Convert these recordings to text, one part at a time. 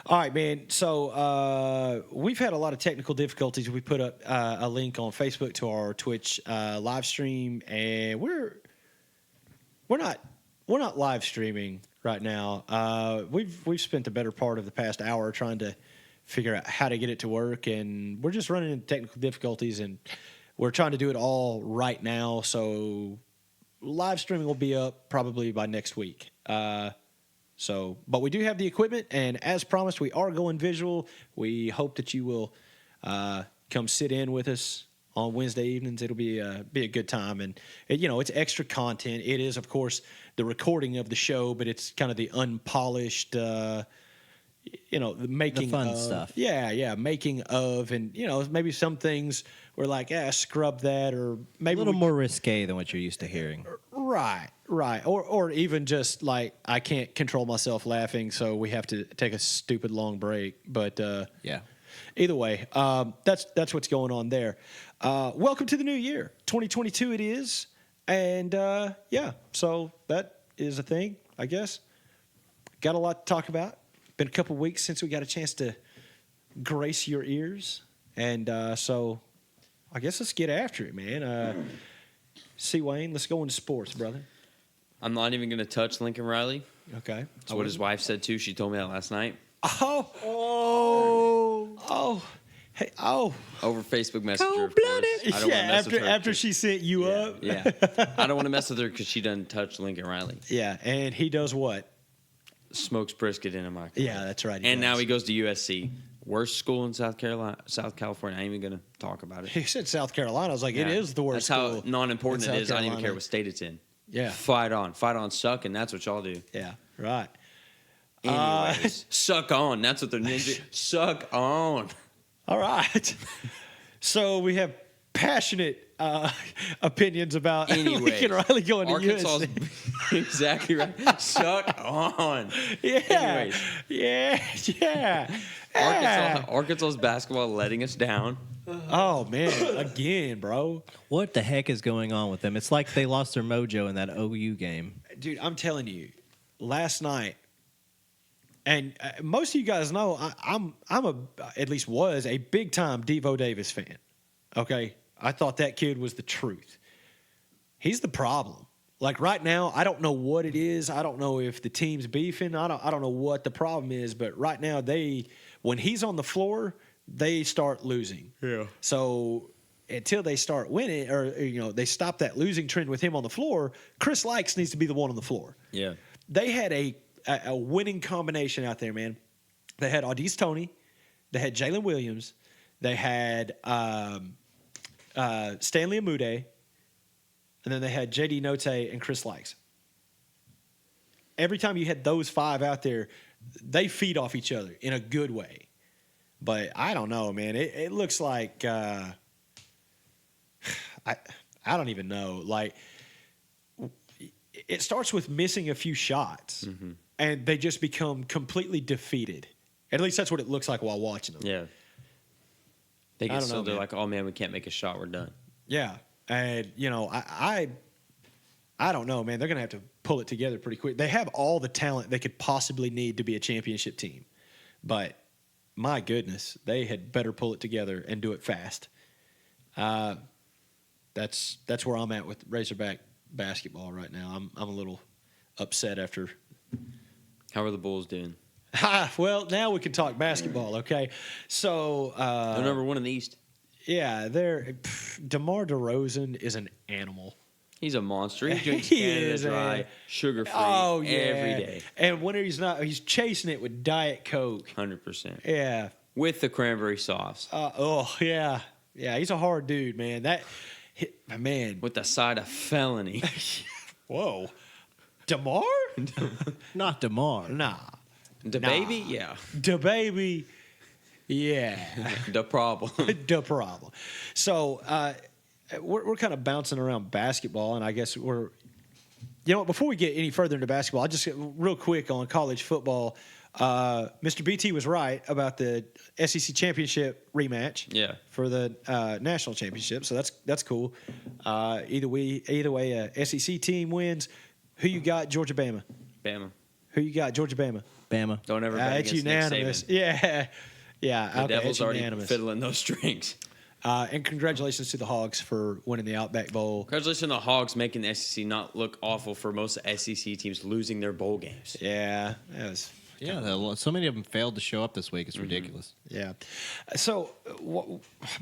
All right, man. So we've had a lot of technical difficulties. We put up a link on Facebook to our Twitch live stream, and we're not live streaming right now. We've spent the better part of the past hour trying to figure out how to get it to work, and we're just running into technical difficulties, and we're trying to do it all right now. So live streaming will be up probably by next week. But we do have the equipment, and as promised, we are going visual. We hope that you will come sit in with us on Wednesday evenings. It'll be a good time, and it's extra content. It is, of course, the recording of the show, but it's kind of the unpolished, the making the fun of, stuff. Yeah, making of, and maybe some things we're like, scrub that, or maybe a little more risque than what you're used to hearing. Right. Or even just like I can't control myself laughing, so we have to take a stupid long break. But yeah. Either way, that's what's going on there. Welcome to the new year, 2022. It is, and so that is a thing, I guess. Got a lot to talk about. Been a couple weeks since we got a chance to grace your ears, and so I guess let's get after it, man. C. Wayne, let's go into sports, brother. I'm not even going to touch Lincoln Riley. Okay. That's what his wife said, too. She told me that last night. Hey, over Facebook Messenger, of cold-blooded. course. After she sent you up. Yeah. I don't want to mess with her because she doesn't touch Lincoln Riley. Yeah, and he does what? Smokes brisket in a microwave. Yeah, that's right. And now he goes to USC. Worst school in South California. I ain't even going to talk about it. He said South Carolina. I was like, it is the worst That's school. how non-important in it South is. I don't even Carolina. care what state it's in. Yeah. Fight on, suck, and that's what y'all do. Yeah, right. Anyways, suck on. That's what they're ninja. Suck on. All right. So we have passionate opinions about Lincoln Riley going to Arkansas. USC. Exactly right. Suck on. Yeah. Anyways. Yeah. Arkansas's basketball letting us down. Oh, man. Again, bro. What the heck is going on with them? It's like they lost their mojo in that OU game. Dude, I'm telling you, last night, and most of you guys know I'm at least was a big time Devo Davis fan. Okay, I thought that kid was the truth. He's the problem. Like right now, I don't know what it is. I don't know if the team's beefing. I don't know what the problem is. But right now, when he's on the floor, they start losing. Yeah. So until they start winning, or they stop that losing trend with him on the floor, Chris Likes needs to be the one on the floor. Yeah. They had a winning combination out there, man. They had Audice Toney. They had Jalen Williams. They had Stanley Amude. And then they had J.D. Note and Chris Likes. Every time you had those five out there, they feed off each other in a good way. But I don't know, man. It looks like I don't even know. Like it starts with missing a few shots, and they just become completely defeated. At least that's what it looks like while watching them. Yeah. They're man. like, oh man, we can't make a shot. We're done. Yeah, and I don't know, man. They're gonna have to pull it together pretty quick. They have all the talent they could possibly need to be a championship team, but my goodness, they had better pull it together and do it fast. That's where I'm at with Razorback basketball right now. I'm a little upset after. How are the Bulls doing? Well, now we can talk basketball, okay? So They're number one in the East. Yeah, DeMar DeRozan is an animal. He's a monster. He drinks He Canada is, Dry, man. sugar-free Oh, yeah. every day. And when he's not, he's chasing it with Diet Coke. 100%. Yeah. With the cranberry sauce. Yeah. Yeah, he's a hard dude, man. Man. With the side of felony. Whoa. DeMar? Not DeMar. Nah. The baby? Yeah. The baby? Yeah. The problem. The problem. So, we're kind of bouncing around basketball, and I guess before we get any further into basketball, I'll just get real quick on college football. Mr. BT was right about the SEC championship rematch. Yeah. For the national championship, so that's cool. Either way, a SEC team wins. Who you got, Georgia, Bama? Bama. Who you got, Georgia, Bama? Bama. Don't ever bet It's against Nick unanimous. Saban. Yeah. Yeah. The okay, Devils it's already unanimous. fiddling those strings. And congratulations to the Hogs for winning the Outback Bowl. Congratulations on the Hogs making the SEC not look awful for most SEC teams losing their bowl games. Yeah. That was. Yeah, so many of them failed to show up this week. It's ridiculous. Yeah. So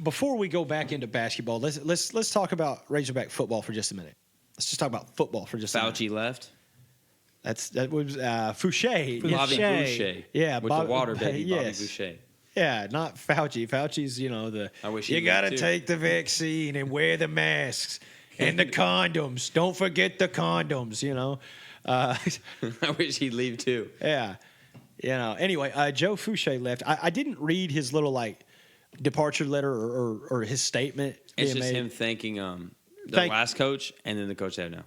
before we go back into basketball, let's talk about Razorback football for just a minute. Let's just talk about football for just a minute. Fauci left. That was Fouché. Bobby Boucher. Yeah, with the water baby, Bobby yes. Boucher. Yeah, not Fauci. Fauci's, I wish you he got to would, too. take the vaccine and wear the masks and the condoms. Don't forget the condoms, I wish he'd leave too. Yeah. Anyway, Joe Fouché left. I didn't read his little departure letter or his statement. It's being just made. him thanking the Thank- last coach and then the coach they have now.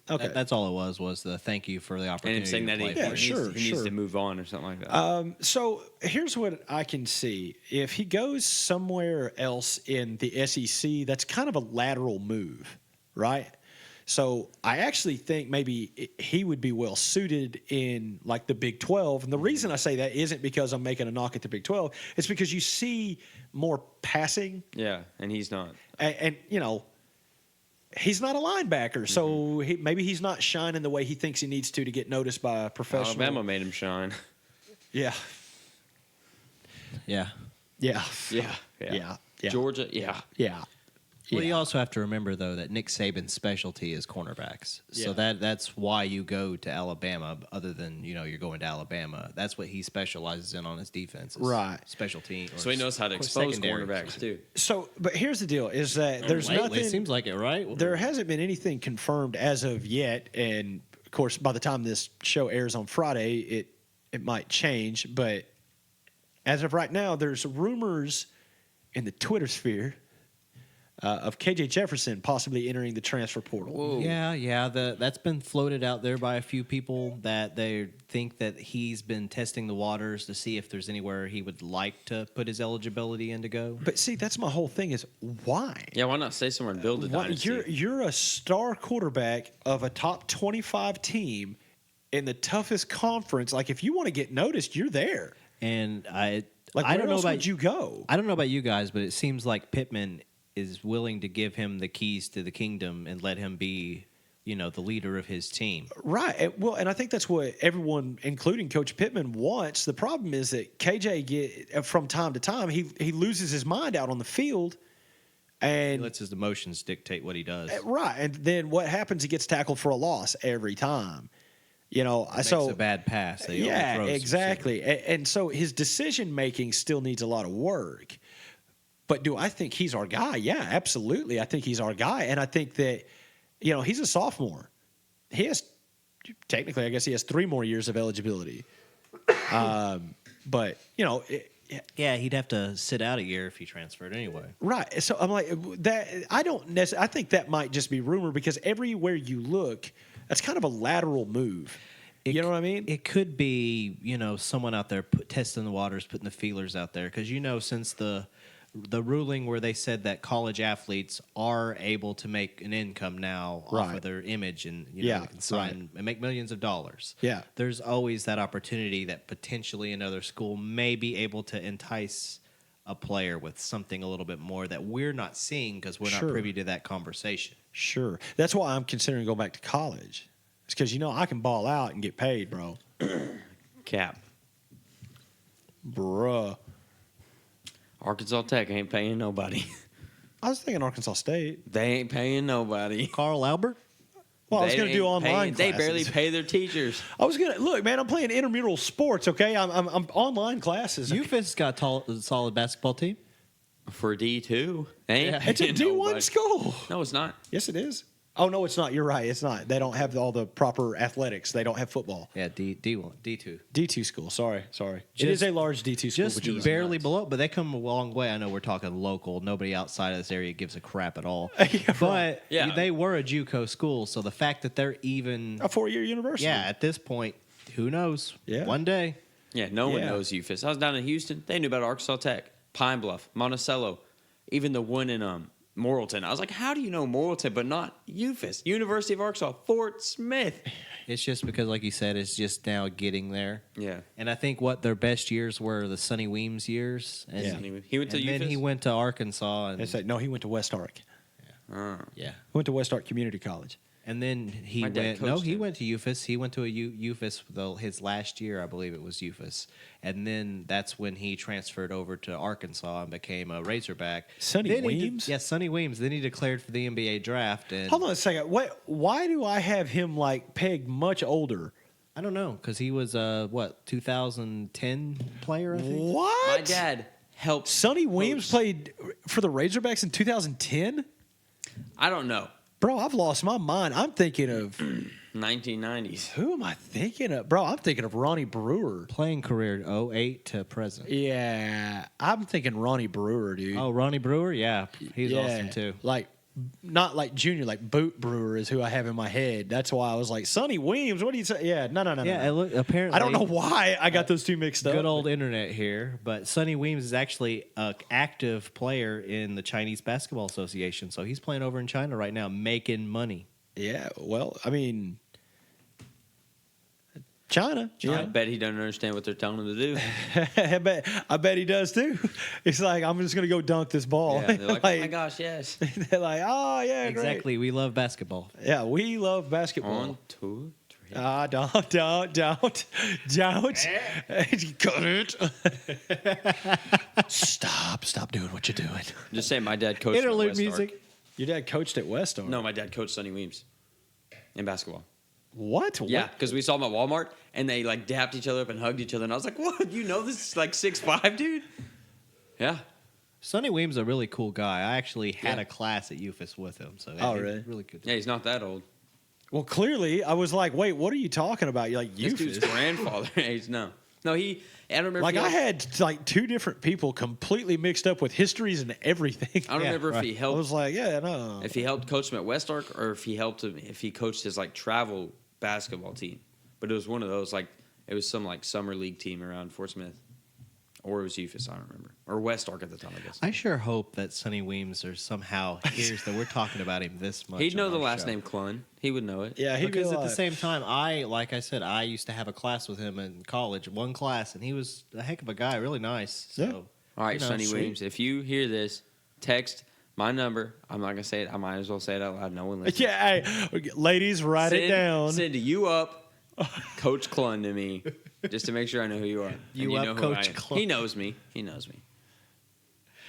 Okay. That's all it was the thank you for the And opportunity him saying to that play he, for Yeah, you. he sure. needs to move on or something like that. So here's what I can see. If he goes somewhere else in the SEC, that's kind of a lateral move, right? So I actually think maybe he would be well suited in the Big 12. And the reason I say that isn't because I'm making a knock at the Big 12. It's because you see more passing. Yeah, and he's not. And he's not a linebacker. So maybe he's not shining the way he thinks he needs to get noticed by a professional. Alabama made him shine. Yeah. Yeah. Yeah. Yeah. Yeah. Georgia, yeah. Yeah. Well, you also have to remember, though, that Nick Saban's specialty is cornerbacks. So that's why you go to Alabama, other than, you're going to Alabama. That's what he specializes in on his defense. Right. Special team. So he knows how to expose secondary. cornerbacks too. So, but here's the deal: is that there's Lately, nothing. it seems like it, right? There hasn't been anything confirmed as of yet, and of course, by the time this show airs on Friday, it might change. But as of right now, there's rumors in the Twitter sphere of KJ Jefferson possibly entering the transfer portal. Whoa. Yeah. That's been floated out there by a few people that they think that he's been testing the waters to see if there's anywhere he would like to put his eligibility in to go. But see, that's my whole thing: is why? Yeah, why not stay somewhere and build a dynasty? You're a star quarterback of a top 25 team in the toughest conference. If you want to get noticed, you're there. And I Where don't know else about would you go? I don't know about you guys, but it seems like Pittman is willing to give him the keys to the kingdom and let him be, the leader of his team. Right. Well, and I think that's what everyone, including Coach Pittman, wants. The problem is that KJ, from time to time, he loses his mind out on the field. He And lets his emotions dictate what he does. right. And then what happens? He gets tackled for a loss every time. Makes a bad pass. They yeah, overthrow some exactly. And so his decision making still needs a lot of work. But do I think he's our guy? Yeah, absolutely. I think he's our guy. And I think that, he's a sophomore. He has, technically, I guess he has 3 more years of eligibility. But, Yeah, he'd have to sit out a year if he transferred anyway. right. So I'm like, that. I don't necessarily, I think that might just be rumor because everywhere you look, that's kind of a lateral move. You know what I mean? It could be, someone out there testing the waters, putting the feelers out there. Because, since the ruling where they said that college athletes are able to make an income now off Right. of their image and, Yeah, they can sign and make millions of dollars. Yeah. There's always that opportunity that potentially another school may be able to entice a player with something a little bit more that we're not seeing because we're Sure. not privy to that conversation. Sure. That's why I'm considering going back to college. It's because, I can ball out and get paid, bro. Cap. Bruh. Arkansas Tech ain't paying nobody. I was thinking Arkansas State. They ain't paying nobody. Carl Albert? Well, I was They going to do ain't online paying- classes. They barely pay their teachers. I was going to look, man. I'm playing intramural sports. Okay, I'm online classes. UFIS got a solid basketball team. For D2. They ain't Yeah. It's a paying D1 nobody. school. No, it's not. Yes, it is. Oh no, it's not. You're right. It's not. They don't have all the proper athletics. They don't have football. Yeah, D1, D2. D2 school. Sorry. It Just- is a large D2 school. Just but you're right. barely below, but they come a long way. I know we're talking local. Nobody outside of this area gives a crap at all. Yeah, but Yeah. they were a JUCO school, so the fact that they're even, A 4-year university. yeah, at this point, who knows? Yeah. One day. Yeah, no one Yeah. knows UFIS. I was down in Houston. They knew about Arkansas Tech, Pine Bluff, Monticello, even the one in Morrilton. I was like, how do you know Morrilton, but not UFAS? University of Arkansas, Fort Smith. It's just because, like you said, it's just now getting there. Yeah. And I think what their best years were the Sonny Weems years. And, Yeah. He went to and UFAS? then he went to Arkansas. And, It's like, no, he went to West Ark. yeah. He went to West Ark Community College. And then he My dad went. No, coached he him. went to UFAS. He went to a UFAS his last year, I believe it was UFAS. And then that's when he transferred over to Arkansas and became a Razorback. Sonny Then Weems? Yes, Sonny Weems. Then he declared for the NBA draft. And Hold on a second. Why do I have him like pegged much older? I don't know because he was a 2010 player. I think. What? My dad helped. Sonny Weems coach. played for the Razorbacks in 2010? I don't know. Bro, I've lost my mind. I'm thinking of 1990s. who am I thinking of? Bro, I'm thinking of Ronnie Brewer. Playing career 08 to present. Yeah, I'm thinking Ronnie Brewer, dude. Oh, Ronnie Brewer, yeah, he's yeah. awesome too. Like, not like Junior, like Boot Brewer is who I have in my head. That's why I was like, Sonny Weems, what do you say? Yeah, no. Yeah, look, apparently I don't know why I got those two mixed up. Good old internet here, but Sonny Weems is actually an active player in the Chinese Basketball Association, so he's playing over in China right now, making money. Yeah, well, I mean, China. I bet he doesn't understand what they're telling him to do. I bet he does too. It's like, I'm just going to go dunk this ball. Yeah, they're like, oh my gosh, yes. They're like, oh, yeah, Exactly, we love basketball. great. Yeah, we love basketball. 1, 2, 3. Don't. Cut it. Stop doing what you're doing. Just saying, my dad coached at Interlude West music. Ark. Your dad coached at West Ark. No, my dad coached Sonny Weems in basketball. What? Yeah, because we saw him at Walmart and they like dapped each other up and hugged each other, and I was like, "What? You know this is like 6'5", dude?" Yeah. Sonny Weems is a really cool guy. I actually had a class at UFAS with him, so Oh, he's really? really good. Yeah, he's not that old. Well, clearly, I was like, wait, what are you talking about? You're like, This dude's Euphis. grandfather age. No, he. I don't remember. Like, if he I had like two different people completely mixed up with histories and everything. I don't remember if he I helped. was like, yeah, no. If he helped coach him at West Ark, or if he helped him, if he coached his like travel basketball team. But it was one of those, like, it was some like summer league team around Fort Smith, or it was UFAS. I don't remember, or West Ark at the time, I guess. I sure hope that Sonny Weems or somehow hears that we're talking about him this much. He'd know on the our last show. name Clun. He would know it. Yeah, he'd Because be at the like, same time, like I said, I used to have a class with him in college, one class, and he was a heck of a guy, really nice. So, Yeah. All right, you know, Sonny sweet. Williams, if you hear this, text my number. I'm not gonna say it. I might as well say it out loud. No one listens. yeah, hey, ladies, write it down. Send you up, Coach Clun to me, just to make sure I know who you are. You and up, know who Coach I am. Clun. He knows me. He knows me.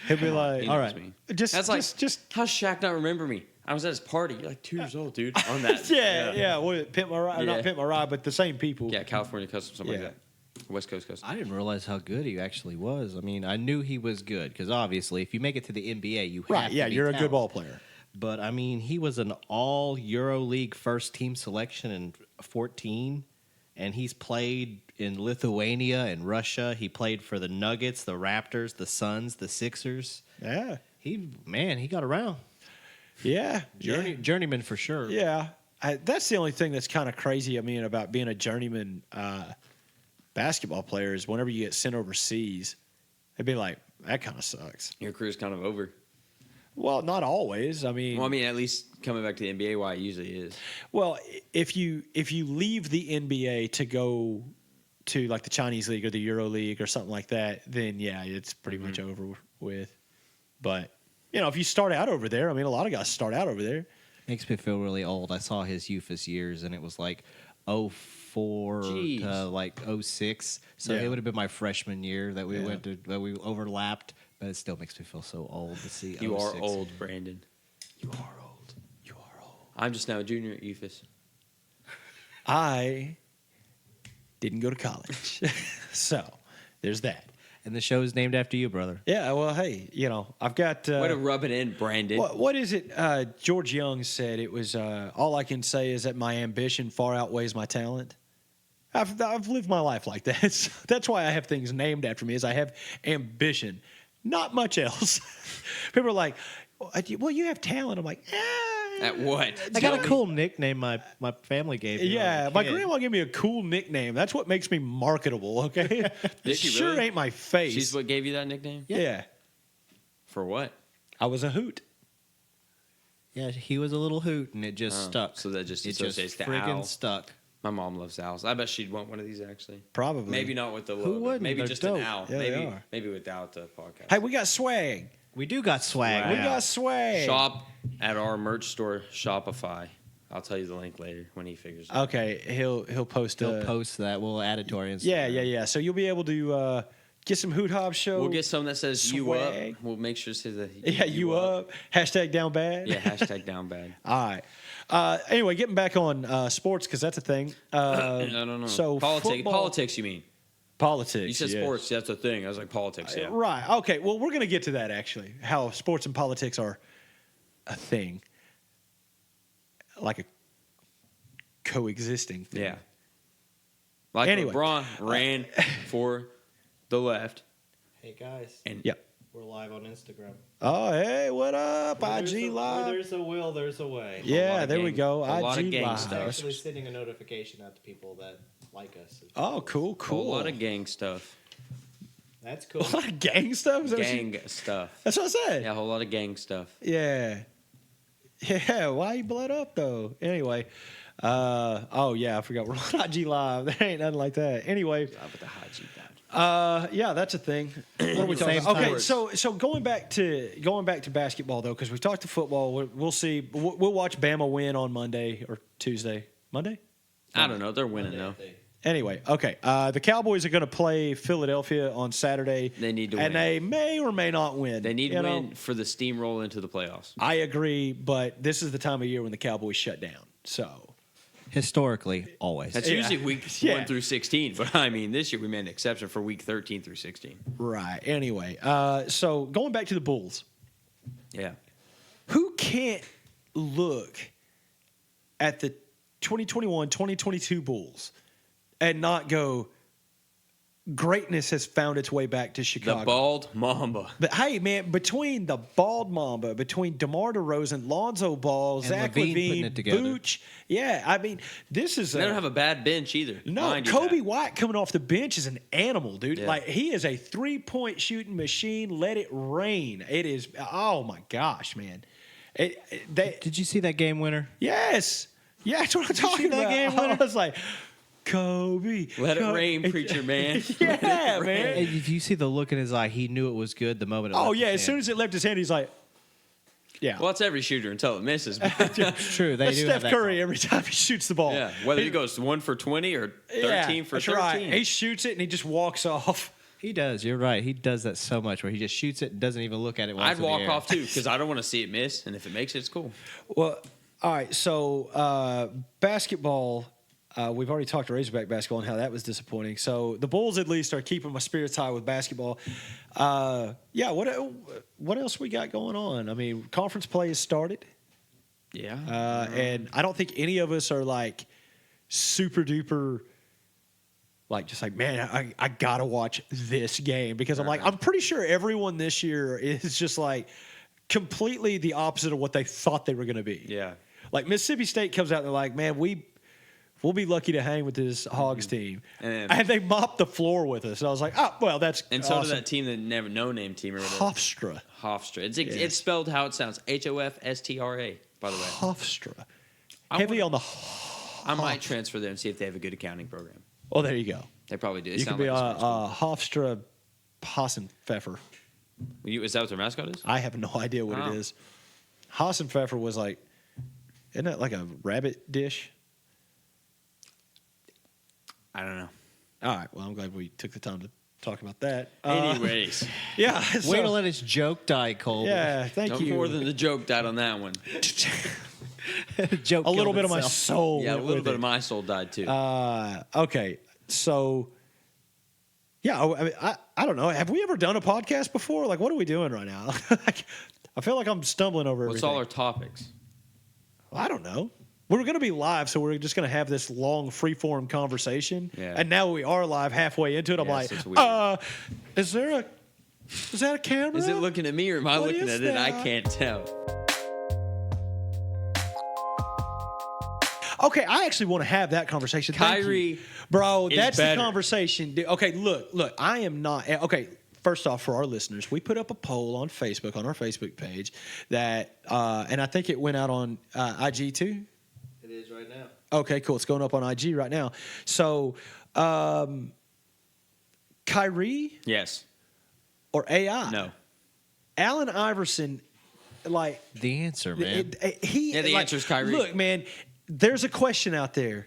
He'll be like, He all knows right, me. just, That's like, just, how's Shaq not remember me? I was at his party. You're like 2 years old, dude. On that. yeah. What, Pimp My Ride? Yeah. Not Pimp My Ride, but the same people. Yeah, California Custom, something Yeah. like that. West Coast Custom. I didn't realize how good he actually was. I mean, I knew he was good because obviously, if you make it to the NBA, you have Right, to yeah, be you're a good talented. ball player. But I mean, he was an all EuroLeague first team selection in 2014, and he's played in Lithuania and Russia. He played for the Nuggets, the Raptors, the Suns, the Sixers. Yeah, He got around. yeah, Journeyman for sure. Yeah, that's the only thing that's kind of crazy. I mean, about being a journeyman basketball player is whenever you get sent overseas, they'd be like, that kind of sucks. Your career's kind of over. Well, not always. I mean, Well, I mean, at least coming back to the NBA, why it usually is. well, if you leave the NBA to go to like the Chinese league or the Euro League or something like that, then yeah, it's pretty much over with. But if you start out over there, I mean, a lot of guys start out over there. Makes me feel really old. I saw his UFAS years, and it was like 04 Jeez. to like 06. So Yeah. it would have been my freshman year that we Yeah. went to, that we overlapped. But it still makes me feel so old to see. You are 06. old, Brandon. You are old. You are old. I'm just now a junior at UFAS. I didn't go to college, so there's that. And the show is named after you, brother. Yeah, well, hey, I've got. Way to rub it in, Brandon. What is it? George Young said it was. All I can say is that my ambition far outweighs my talent. I've lived my life like that. That's why I have things named after me. Is I have ambition, not much else. People are like, "Well, you have talent." I'm like, At what? I got a cool nickname my family gave me. when I Yeah, was a my kid. grandma gave me a cool nickname. That's what makes me marketable. Okay, it she sure really? ain't my face. She's what gave you that nickname? Yeah, For what? I was a hoot. Yeah, he was a little hoot, and it just stuck. So that just it associates just the friggin' owl. stuck. My mom loves owls. I bet she'd want one of these actually. Probably. Maybe not with the logo. wouldn't? Maybe They're just dope. an owl. Yeah, they are. Maybe without the podcast. Hey, we got swag. We do got swag. We now. got swag. Shop at our merch store, Shopify. I'll tell you the link later when he figures it out. Okay, he'll post. He'll post that. We'll add it to our Instagram. Yeah. So you'll be able to get some Hoot Hob show. We'll get some that says you up. swag. We'll make sure to say the Yeah, you up. Hashtag down bad. Yeah, hashtag down bad. All right. Anyway, getting back on sports because that's a thing. I don't know. So Politics, you mean? Politics. You said yes. sports. That's a thing. I was like politics. Yeah. Right. Okay. Well, we're going to get to that actually. How sports and politics are a thing, like a coexisting thing. Yeah. Like Anyway. LeBron ran for the left. Hey guys, And Yep. we're live on Instagram. Oh, hey, what up? Where IG Live. there's a will, there's a way. Yeah, of there we gang- go. a lot of IG gang Live. stuff. Actually sending a notification out to people that like us. Oh, cool. a lot of gang stuff. That's A cool. lot of gang stuff. Is that what you- Gang stuff. That's what I said. Yeah, a whole lot of gang stuff. Yeah. Yeah. Why you blood up though? Anyway. Oh yeah, I forgot we're on IG Live. There ain't nothing like that. Anyway. With the high G dad. Yeah, that's a thing. What are we talking Same about? Okay, time. so going back to basketball though, because we talked to football. We'll see. We'll watch Bama win on Monday or Tuesday. Monday. I don't know. They're winning though. Anyway, okay. The Cowboys are going to play Philadelphia on Saturday. They need to and win. they may or may not win. They need you to know? win for the steamroll into the playoffs. I agree, but this is the time of year when the Cowboys shut down. So Historically, always. That's Yeah. usually week Yeah. 1 through 16, but I mean this year we made an exception for week 13 through 16. right. Anyway, so going back to the Bulls. Yeah. Who can't look at the 2021-2022 Bulls and not go, greatness has found its way back to Chicago? The bald mamba. But hey, man, between the bald mamba, between DeMar DeRozan, Lonzo Ball, And Zach Levine putting Levine, it together. Vooch, yeah, I mean, this is They don't have a bad bench either. no. Mind you Kobe that. White coming off the bench is an animal, dude. Yeah. Like he is a 3-point shooting machine. Let it rain. It is. Oh my gosh, man. Did you see that game winner? Yes. Yeah, that's what I'm see talking that about. game winner? I was like, Kobe. Let it Kobe. rain, preacher man. Yeah, man. And if you see the look in his eye, he knew it was good the moment. It Oh left yeah, his as soon hand. as it left his hand, he's like, yeah. Well, it's every shooter until it misses. But It's true. They That's do Steph have that Curry every time he shoots the ball. yeah, whether he goes 1 for 20 or 13 Yeah, for that's 13. right. He shoots it and he just walks off. He does. You're right. He does that so much where he just shoots it and doesn't even look at it. While I'd it's in the walk air. off too because I don't want to see it miss, and if it makes it, it's cool. Well, all right. So basketball, we've already talked to Razorback basketball and how that was disappointing. So the Bulls at least are keeping my spirits high with basketball. Yeah. What else we got going on? I mean, conference play has started. Yeah. And I don't think any of us are like super duper, like just like, man, I gotta watch this game because I'm like, I'm pretty sure everyone this year is just like completely the opposite of what they thought they were going to be. Yeah. Like Mississippi State comes out and they're like, man, we'll be lucky to hang with this Hogs team, and they mopped the floor with us. And I was like, oh well, that's And so awesome. did that team that never no name team or whatever. Hofstra. Hofstra. It's spelled how it sounds. HOFSTRA. By the way, Hofstra. I Heavy wonder- on the. I might transfer there and see if they have a good accounting program. Oh, there you go. They probably do. They You could sound be like a smart Hofstra Hassenpfeffer. school. Is that what their mascot is? I have no idea what Oh. it is. Hassenpfeffer was like, isn't that like a rabbit dish? I don't know. All right. Well, I'm glad we took the time to talk about that. Anyways, Yeah. Way so- to let his joke die, Cole. yeah. Thank no you. more than the joke died on that one. joke. a little killed bit of my itself. soul. Yeah, a went little with bit it. of my soul died too. Okay. So, yeah, I mean, I don't know. Have we ever done a podcast before? Like, what are we doing right now? Like, I feel like I'm stumbling over What's everything. all our topics? I don't know. We're going to be live, so we're just going to have this long, free-form conversation. Yeah. And now we are live halfway into it. I'm Yes, like, it's weird. is that a camera? Is it looking at me or am I What looking is at it? I that? can't tell. Okay, I actually want to have that conversation. Thank you. Kyrie Bro, is that's better. the conversation. Dude. Okay, look, I am not. Okay, first off, for our listeners, we put up a poll on Facebook, on our Facebook page, that, and I think it went out on IG too. It is right now. Okay, cool. It's going up on IG right now. So, Kyrie Yes. or AI? No. Allen Iverson, like The answer, man. The answer is Kyrie. Look, man, there's a question out there,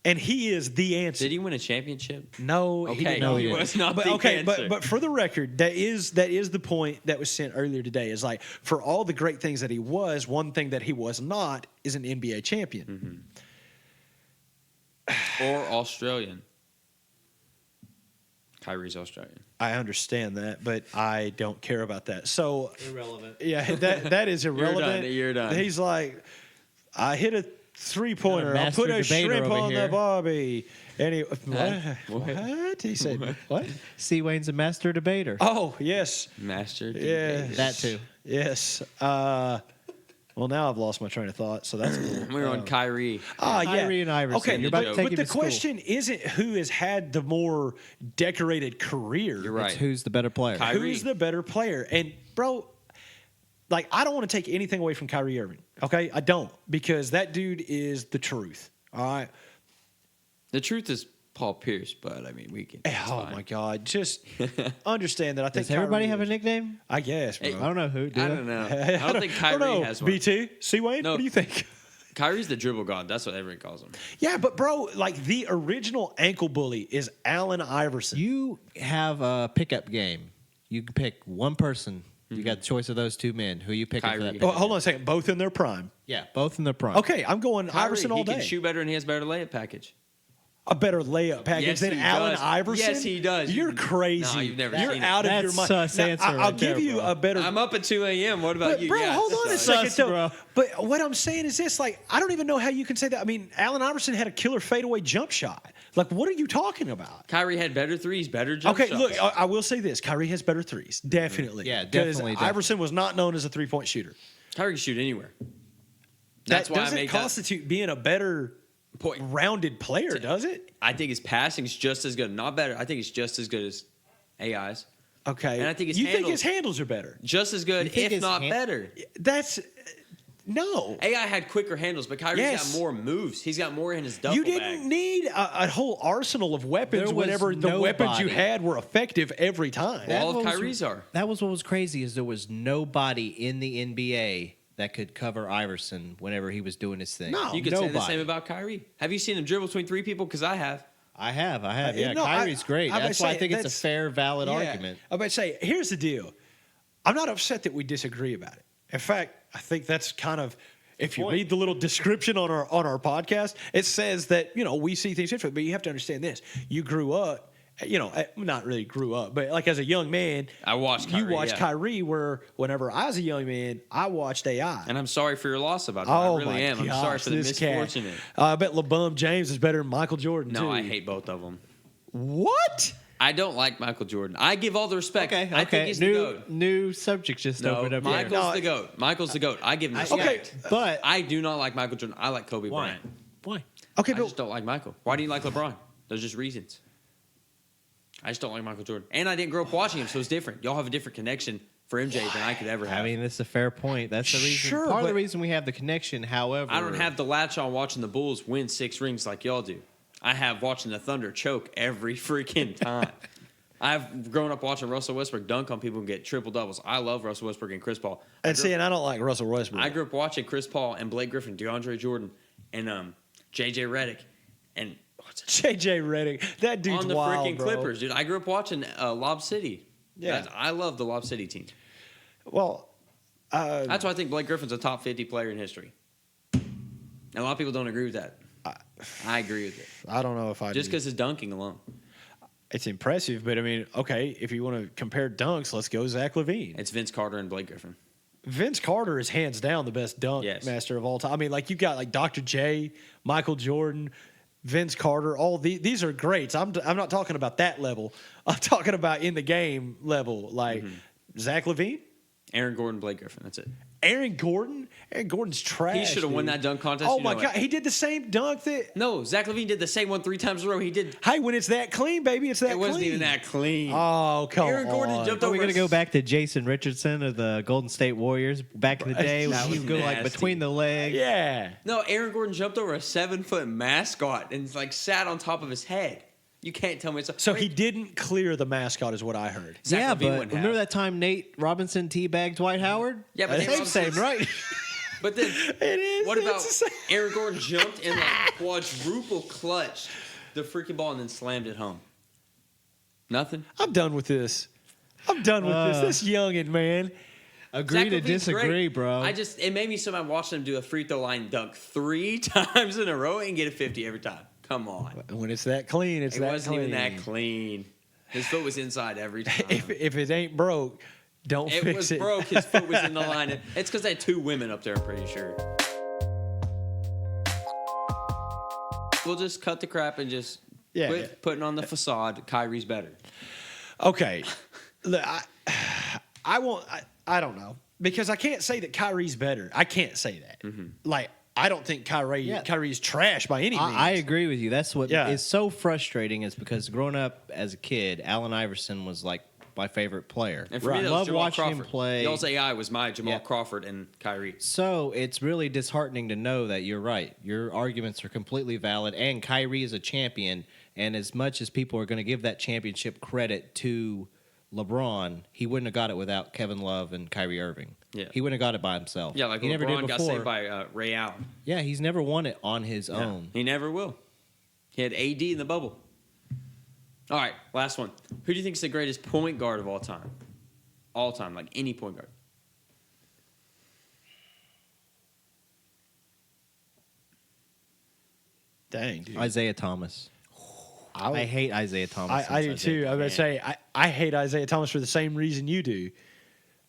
and he is the answer. Did he win a championship? No, Okay, he did no, not. he was not But the okay, answer. but for the record, that is the point that was sent earlier today. Is like, for all the great things that he was, one thing that he was not is an NBA champion. Or Australian? Kyrie's Australian. I understand that, but I don't care about that. So Irrelevant. yeah, that is irrelevant. You're done. He's like, I hit a 3-pointer. I'll master put a debater shrimp over on the here. barbie. And he, What? what? He said, what? C. Wayne's a master debater. Oh, yes. Master. Yeah. debater. That too. Yes. Well, now I've lost my train of thought, so that's cool. We're on Kyrie. Yeah. Kyrie and Iverson. Okay, You're about to take but him the to school. question isn't who has had the more decorated career. You're right. It's who's the better player. Kyrie. Who's the better player? And, bro, like, I don't want to take anything away from Kyrie Irving, okay? I don't, because that dude is the truth, all right? The truth is Paul Pierce, but I mean, we can. it's Oh, fine. my God. Just understand that I think Does everybody Kyrie have a is- nickname? I guess, bro. I don't know who. I Do don't know. I don't think Kyrie know. has one. BT, C. Wayne, No. what do you think? Kyrie's the dribble god. That's what everyone calls him. Yeah, but, bro, like, the original ankle bully is Allen Iverson. You have a pickup game. You can pick one person. You got the choice of those two men. Who you picking for that Kyrie. pickup Oh, hold on game? a second. Both in their prime. Yeah, both in the prime. Okay, I'm going Kyrie, Iverson all he day. can shoot better and he has better layup package. A better layup package Yes, than he Allen does. Iverson? Yes, he does. You're crazy. No, you've never You're seen it. out of your That's mind. sus Now, answer I'll right give there, you bro. a better. I'm up at 2 a.m. What about But, you? bro, Yeah, hold on a sus. second, Sus, though. bro. But what I'm saying is this: like, I don't even know how you can say that. I mean, Allen Iverson had a killer fadeaway jump shot. Like, what are you talking about? Kyrie had better threes, better jump Okay, shots. look, I will say this: Kyrie has better threes, definitely. Yeah, Because definitely. Iverson was not known as a 3-point shooter. Kyrie can shoot anywhere. That's That why I doesn't made constitute being a better that point. rounded player, does it? I think his passing is just as good. Not better. I think it's just as good as AI's. Okay, And I think his you think handles- his handles are better. Just as good, You think if his not hand- better. That's no. AI had quicker handles, but Kyrie's Yes. got more moves. He's got more in his duffel You bag. didn't need a whole arsenal of weapons There was whenever the weapons you nobody. had were effective every time. Well, all of That was- Kyrie's are. That was what was crazy is there was nobody in the NBA that could cover Iverson whenever he was doing his thing. No. You could nobody. say the same about Kyrie. Have you seen him dribble between three people? Because I have. I have. Yeah, No, Kyrie's great. I would That's why I say think it's a that's- fair, valid Yeah. argument. I'm about to say, here's the deal. I'm not upset that we disagree about it. In fact, I think that's kind of, if you point. read the little description on our podcast, it says that, we see things different. But you have to understand this. You grew up, not really grew up, but like as a young man, I watched Kyrie, you watched yeah. Kyrie, where whenever I was a young man, I watched AI. And I'm sorry for your loss about that. Oh I really my am. I'm sorry gosh, for the this cat. misfortunate. I bet LeBron James is better than Michael Jordan, too. No, I hate both of them. What? I don't like Michael Jordan. I give all the respect. I think he's the new GOAT. new subject just No, opened up here. Michael's No, the GOAT. Michael's the GOAT. I give him Okay, respect. but I do not like Michael Jordan. I like Kobe why? Bryant. Why? Okay, I but just don't like Michael. Why do you like LeBron? There's just reasons. I just don't like Michael Jordan. And I didn't grow up watching him, so it's different. Y'all have a different connection for MJ than I could ever have. I mean, that's a fair point. That's the reason. Sure, part of the but- reason we have the connection. However, I don't have the latch on watching the Bulls win 6 rings like y'all do. I have watching the Thunder choke every freaking time. I've grown up watching Russell Westbrook dunk on people and get triple doubles. I love Russell Westbrook and Chris Paul. and see, and I don't like Russell Westbrook. I grew up watching Chris Paul and Blake Griffin, DeAndre Jordan, and JJ Redick, and JJ Redick, that dude's on the wild, freaking bro. Clippers, dude. I grew up watching Lob City. Yeah. I love the Lob City team. Well, That's why I think Blake Griffin's a top 50 player in history. And a lot of people don't agree with that. I agree with it. I don't know if I Just do. because his dunking alone. It's impressive, but I mean, okay, if you want to compare dunks, let's go Zach LaVine. It's Vince Carter and Blake Griffin. Vince Carter is hands down the best dunk Yes. master of all time. I mean, like you got like Dr. J, Michael Jordan, Vince Carter. All these are greats. I'm not talking about that level. I'm talking about in the game level, like Zach LaVine. Aaron Gordon, Blake Griffin. That's it. Aaron Gordon's trash. He should have won dude. that dunk contest. Oh you my know God, it. he did the same dunk that. No, Zach LaVine did the same one 3 times in a row. He did. Hey, when it's that clean, baby, it's that It clean. wasn't even that clean. Oh, come Aaron Gordon on. jumped Are over. we going to go back to Jason Richardson of the Golden State Warriors back in the day when That he was would go like nasty. between the legs? Yeah. No, Aaron Gordon jumped over a 7-foot mascot and like sat on top of his head. You can't tell me it's So he didn't clear the mascot, is what I heard. Zach Yeah, LaVine but wouldn't remember have. that time Nate Robinson teabagged Dwight Howard? Yeah, but Nate same, Robinson- right? But then It is. what about It's the same. Aaron Gordon jumped and like quadruple clutched the freaking ball and then slammed it home? Nothing. I'm done with this. I'm done with this youngin', man. Agree Zach to LaVine's disagree, great. bro. It made me so mad watching him do a free throw line dunk 3 times in a row and get a 50 every time. Come on. When it's that clean, it's It that wasn't clean. even that clean. His foot was inside every time. If it ain't broke, don't It fix was it. broke. His foot was in the line. It's because they had 2 women up there, I'm pretty sure. We'll just cut the crap and just quit putting on the facade. Kyrie's better. Okay. Look, I won't. I don't know because I can't say that Kyrie's better. I can't say that. Mm-hmm. Like I don't think Kyrie's trash by any means. I agree with you. That's what Yeah. is so frustrating is because growing up as a kid, Allen Iverson was like my favorite player. And for me, that was Love Jamal watching Crawford. him play. Y'all's AI was my Jamal Yeah. Crawford and Kyrie. So it's really disheartening to know that you're right. Your arguments are completely valid, and Kyrie is a champion. And as much as people are going to give that championship credit to LeBron, he wouldn't have got it without Kevin Love and Kyrie Irving. Yeah. He wouldn't have got it by himself. Yeah, like he never did LeBron got before. saved by Ray Allen. Yeah, he's never won it on his own. He never will. He had AD in the bubble. All right, last one. Who do you think is the greatest point guard of all time? All time, like any point guard. Dang, dude. Isaiah Thomas. I hate Isaiah Thomas. I do since too. I was Isaiah- going to say I hate Isaiah Thomas for the same reason you do.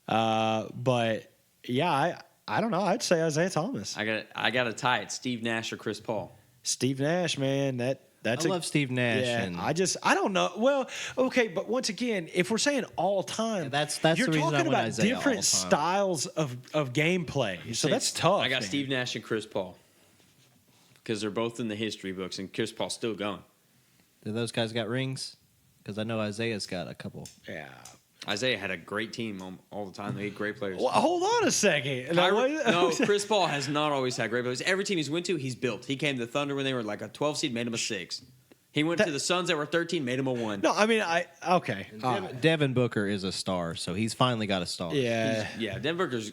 But yeah, I don't know. I'd say Isaiah Thomas. I got to tie it. Steve Nash or Chris Paul. Steve Nash, man. That's I love Steve Nash. Yeah, and I don't know. Well, okay, but once again, if we're saying all time, Yeah, that's you're the reason I talking went about Isaiah different all time. styles of gameplay. So that's tough. I got man. Steve Nash and Chris Paul because they're both in the history books, and Chris Paul's still going. Do those guys got rings? Because I know Isaiah's got a couple. Yeah. Isaiah had a great team all the time. They had great players. Well, hold on a second. No, Chris Paul has not always had great players. Every team he's went to, he's built. He came to the Thunder when they were like a 12 seed, made him a 6. He went to the Suns that were 13, made him a 1. No, I mean okay. All right. Devin Booker is a star, so he's finally got a star. Yeah. Yeah, Denver Booker's.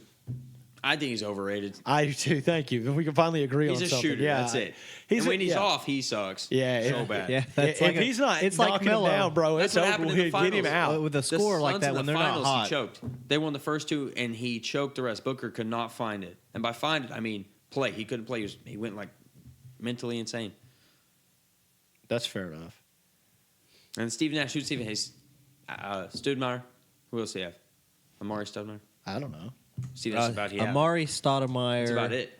I think he's overrated. I do too. Thank you. If we can finally agree He's on a something. shooter. Yeah. That's it. He's And when he's yeah. off, he sucks. Yeah, so yeah. bad. Yeah, that's If like he's not it's like knocking him Melo. down, bro, That's it's what over happened in the with. Get him finals. out. with a The score like Suns that in the when they're not finals, hot. He choked. They won the first 2, and he choked the rest. Booker could not find it, and by find it, I mean play. He couldn't play. He went like mentally insane. That's fair enough. And Steve Nash, who's Steve Nash? Stoudemire. Who else do you have? Amari Stoudemire. I don't know. See, that's about it. Amari Stoudemire. That's about it.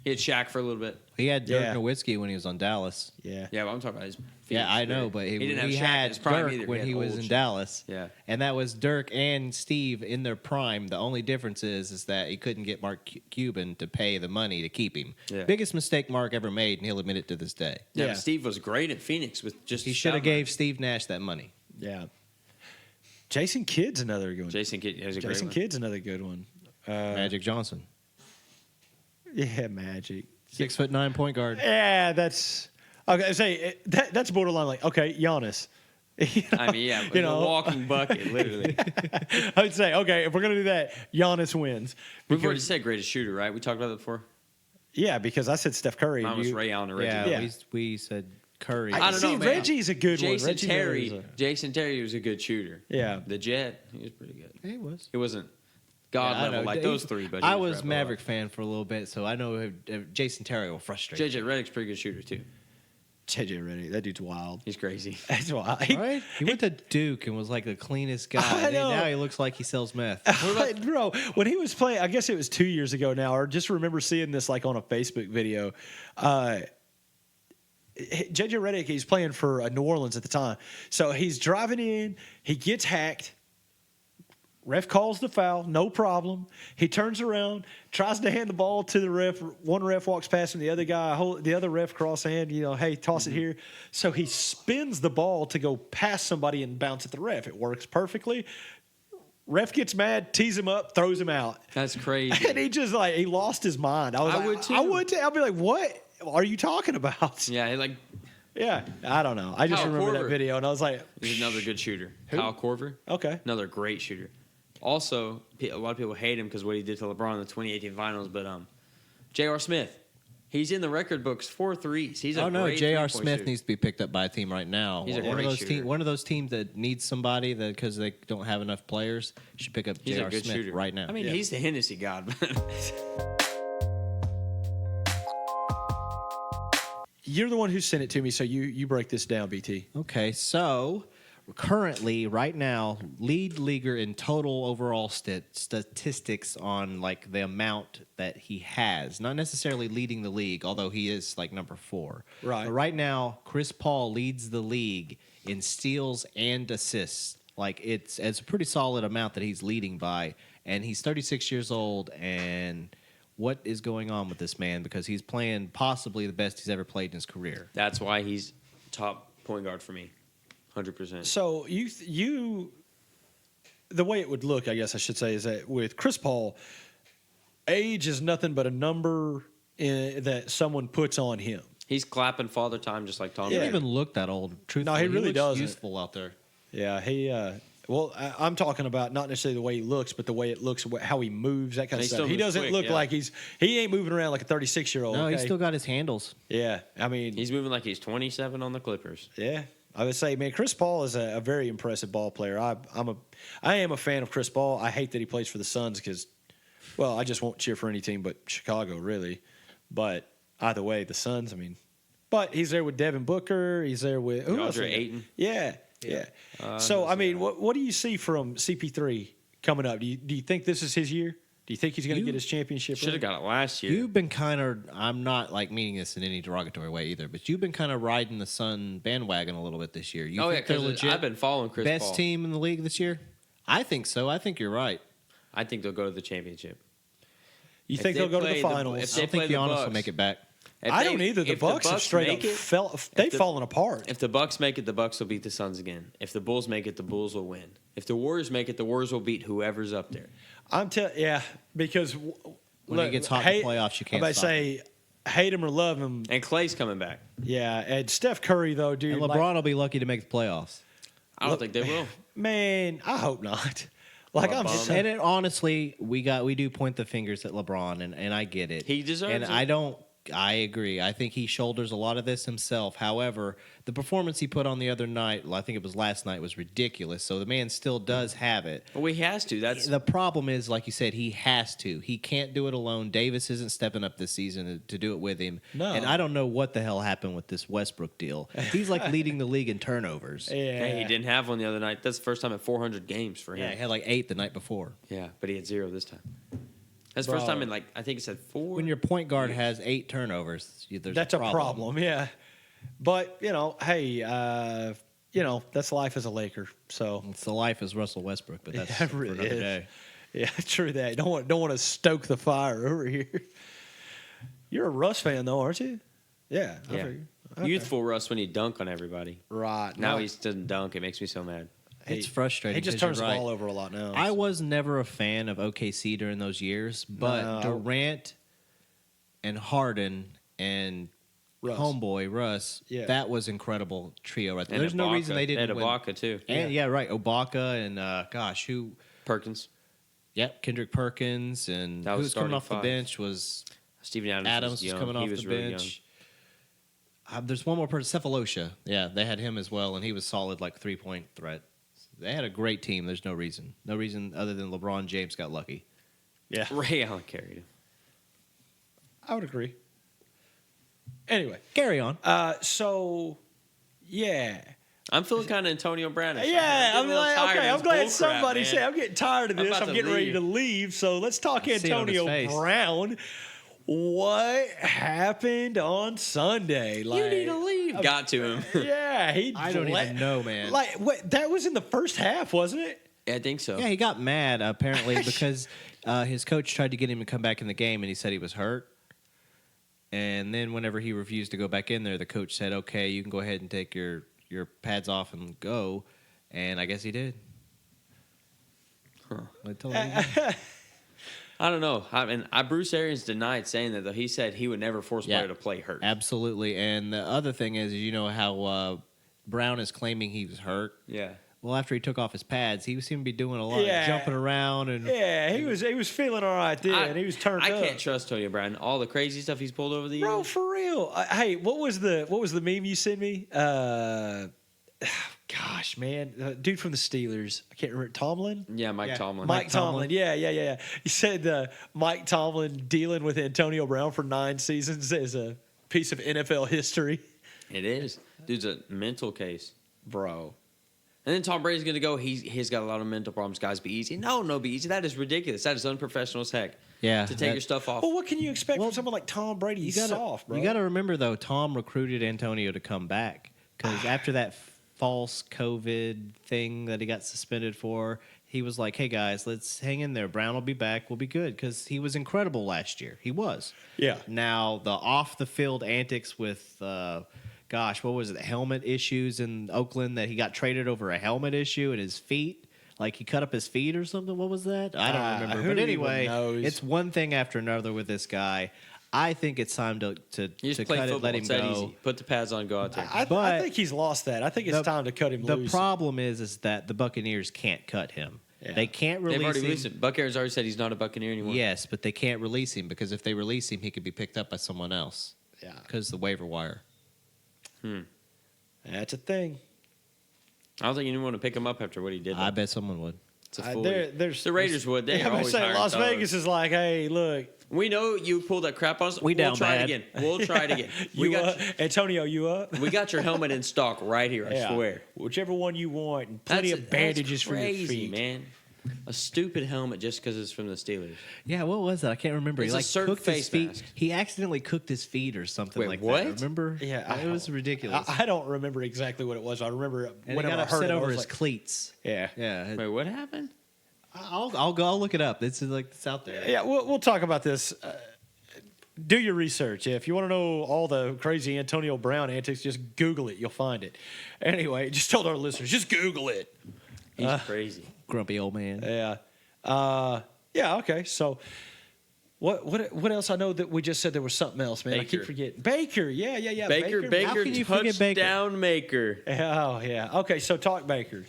He had Shaq for a little bit. He had Dirk Yeah. Nowitzki when he was on Dallas. Yeah. Yeah, but I'm talking about his. Yeah, Phoenix I know, career. but he didn't have Shaq in had his prime Dirk either. when he was old in Shaq. Dallas. Yeah. And that was Dirk and Steve in their prime. The only difference is that he couldn't get Mark Cuban to pay the money to keep him. Yeah. Biggest mistake Mark ever made, and he'll admit it to this day. Yeah, Yeah. but Steve was great at Phoenix with just. He should have Stoudemire. gave Steve Nash that money. Yeah. Jason Kidd's another good one. Jason Kidd has a great Jason one. Kidd's another good one. Magic Johnson. Yeah, Magic. 6'9" point guard. Yeah, that's okay. Say that's borderline. Like, okay, Giannis. I mean, yeah, You know. a walking bucket, literally. I would say, okay, if we're gonna do that, Giannis wins. We've already Because, said greatest shooter, right? We talked about that before. yeah, because I said Steph Curry. Mine was You- Ray Allen or Reggie. Yeah, Yeah. we said Curry. I don't See, know, man. Reggie's a good one. Jason Reggie Miller is Jason Terry was a good shooter. Yeah. The Jet, he was pretty good. He was. He wasn't God Yeah, I level know. like those 3, but he I was was right Maverick fan for a little bit, so I know Jason Terry will frustrate. JJ Redick's a pretty good shooter too. JJ Redick. That dude's wild. He's crazy. That's wild. Right? He went to Duke and was like the cleanest guy. I And know. now he looks like he sells meth. Bro, when he was playing, I guess it was 2 years ago now, or just remember seeing this like on a Facebook video. JJ Redick, he's playing for New Orleans at the time. So he's driving in, he gets hacked, Ref calls the foul, no problem. He turns around, tries to hand the ball to the ref. One ref walks past him, the other ref cross hand, hey, toss it here. So he spins the ball to go past somebody and bounce at the ref. It works perfectly. Ref gets mad, tees him up, throws him out. That's crazy. And he just he lost his mind. I would too. I would too. I'd be like, what are you talking about? Yeah, Yeah, I don't know. I just Kyle remember Korver. that video, and I was like, he's another good shooter. Who? Kyle Korver. okay. Another great shooter. Also, a lot of people hate him because what he did to LeBron in the 2018 finals. But J.R. Smith, he's in the record books for threes. He's a great J.R. three-point Smith shooter. needs to be picked up by a team right now. He's a one of great those shooter. one of those teams that needs somebody that because they don't have enough players should pick up He's J.R. a good Smith shooter right now. I mean, he's the Hennessy god. You're the one who sent it to me, so you break this down, BT. Okay, so currently, right now, lead leaguer in total overall statistics on the amount that he has. Not necessarily leading the league, although he is number 4. Right. But right now, Chris Paul leads the league in steals and assists. It's a pretty solid amount that he's leading by, and he's 36 years old. And what is going on with this man? Because he's playing possibly the best he's ever played in his career. That's why he's top point guard for me. 100%. So the way it would look, I guess I should say, is that with Chris Paul, age is nothing but a number that someone puts on him. He's clapping father time just like Tom He Brady. doesn't even look that old. Truthfully, No, he really looks doesn't. useful out there. Yeah, I'm talking about not necessarily the way he looks, but the way it looks, how he moves, that kind And of he stuff. still He moves doesn't quick, look yeah. like he ain't moving around like a 36-year-old. No, okay? he's still got his handles. Yeah, I mean, He's moving like he's 27 on the Clippers. yeah. I would say, man, Chris Paul is a very impressive ball player. I am a fan of Chris Paul. I hate that he plays for the Suns because, well, I just won't cheer for any team but Chicago, really. But either way, the Suns, but he's there with Devin Booker. He's there with who else? DeAndre Ayton. Yeah. So, what do you see from CP3 coming up? Do you think this is his year? Do you think he's going to get his championship? Should have got it last year. You've been kind of, I'm not meaning this in any derogatory way either, but you've been kind of riding the Sun bandwagon a little bit this year. You think they're legit I've been following Chris best Paul. team in the league this year? I think so. I think you're right. I think they'll go to the championship. You If think they they'll go to play the the- finals? if I they don't play think the Giannis will Bucks- make it back. I don't either. The Bucks have straight up they've fallen apart. If the Bucks make it, the Bucks will beat the Suns again. If the Bulls make it, the Bulls will win. If the Warriors make it, the Warriors will beat whoever's up there. Because When it gets hot in the playoffs, you can't I'm about to stop say, hate him or love him. And Clay's coming back. Yeah, and Steph Curry though, dude. And LeBron will be lucky to make the playoffs. I don't think they will. Man, I hope not. Like I'm Bum. And honestly, we do point the fingers at LeBron, and I get it. He deserves and it. I agree. I think he shoulders a lot of this himself. However, the performance he put on the other night, I think it was last night, was ridiculous. So the man still does have it. Well, he has to. That's The problem is, like you said, he has to. He can't do it alone. Davis isn't stepping up this season to do it with him. No. And I don't know what the hell happened with this Westbrook deal. He's leading the league in turnovers. yeah. Hey, he didn't have one the other night. That's the first time in 400 games for Yeah, him. he had 8 the night before. Yeah, but he had 0 this time. That's the first Bro. time in I think it said 4. When your point guard has 8 turnovers, there's That's a problem. Yeah, but hey, that's life as a Laker. So It's the life as Russell Westbrook, but that's Yeah, it for really another is. day. yeah, true that. Don't want to stoke the fire over here. You're a Russ fan though, aren't you? Yeah. I Yeah. figure. Okay. Youthful Russ when he dunk on everybody. Right. Now No, he doesn't dunk. It makes me so mad. It's frustrating. He just 'cause turns you're the right. ball over a lot now. I was never a fan of OKC during those years, but No. Durant and Harden and Russ. homeboy Russ, Yeah. that was incredible trio right there. And There's no Ibaka. reason they didn't had win. Ibaka too. And yeah, right, Ibaka and who? Perkins. Yep, Kendrick Perkins and That was who's coming starting off the 5. bench was Steven Adams, Adams was was young. coming He off was the really bench. There's one more person, Cephalosha. Yeah, they had him as well, and he was solid 3-point threat. They had a great team. There's no reason other than LeBron James got lucky. yeah, young. Ray Allen carried him. I would agree. Anyway, Carry on. so yeah. I'm feeling kind of Antonio Brown. Yeah, I'm glad somebody said I'm getting tired of I'm this. about I'm to getting ready leave. to leave. So let's talk I see it on his Antonio face. Brown. What happened on Sunday? You need to leave. Got to him. Yeah, he. I don't even know, man. What? That was in the first half, wasn't it? Yeah, I think so. Yeah, he got mad apparently because his coach tried to get him to come back in the game, and he said he was hurt. And then whenever he refused to go back in there, the coach said, "Okay, you can go ahead and take your pads off and go." And I guess he did. Huh. I don't know. I mean, Bruce Arians denied saying that, though. He said he would never force a player to play hurt. Absolutely. And the other thing is, you know how Brown is claiming he was hurt? Yeah. Well, after he took off his pads, he seemed to be doing a lot of jumping around and he was feeling all right then. He was turned up. I can't trust Tony Brown. All the crazy stuff he's pulled over the years. Bro, for real. Hey, what was the meme you sent me? Gosh, man, dude from the Steelers. I can't remember. Tomlin. Yeah, Mike Tomlin. Mike Tomlin. Yeah. He said Mike Tomlin dealing with Antonio Brown for 9 seasons is a piece of NFL history. It is. Dude's a mental case, bro. And then Tom Brady's going to go, he's got a lot of mental problems. Guys, be easy. No, be easy. That is ridiculous. That is unprofessional as heck. Yeah. To take your stuff off. Well, what can you expect from someone like Tom Brady? He's soft, bro. You got to remember, though, Tom recruited Antonio to come back. Because after that false COVID thing that he got suspended for, he was like, hey, guys, let's hang in there. Brown will be back. We'll be good. Because he was incredible last year. He was. Yeah. Now, the off-the-field antics with what was it, the helmet issues in Oakland that he got traded over a helmet issue and his feet? Like he cut up his feet or something? What was that? I don't remember. But anyway, it's one thing after another with this guy. I think it's time to cut it, let him go. Easy. Put the pads on, go out there. I think he's lost that. I think it's time to cut him loose. The problem is that the Buccaneers can't cut him. Yeah. They can't release him. They've already released him. Buck Aaron's already said he's not a Buccaneer anymore. Yes, but they can't release him because if they release him, he could be picked up by someone else. Yeah. Because of the waiver wire. That's a thing. I don't think anyone would pick him up after what he did. I bet someone would. It's a fool. The Raiders would. They are always hiring Las thugs. Vegas is like, hey, look. We know you pulled that crap on us. We'll try it again. We'll try it again. Antonio, you up? We got your helmet in stock right here, I swear. Whichever one you want. And plenty of bandages for your feet. Man. A stupid helmet just because it's from the Steelers. Yeah, what was that? I can't remember. It's he a certain cooked his face feet. mask. He accidentally cooked his feet or something like what? that. Remember? Yeah, it was ridiculous. I don't remember exactly what it was. I remember and whenever he got I heard upset it, over I was his like, cleats. Yeah. Wait, what happened? I'll go. I'll look it up. It's out there. Yeah, we'll talk about this. Do your research. If you want to know all the crazy Antonio Brown antics, just Google it. You'll find it. Anyway, just told our listeners, just Google it. He's crazy. Grumpy old man. Yeah. Okay. So, what else? I know that we just said there was something else, man. Baker. I keep forgetting. Baker. Yeah. Baker touchdown maker. Oh, yeah. Okay, so talk Baker.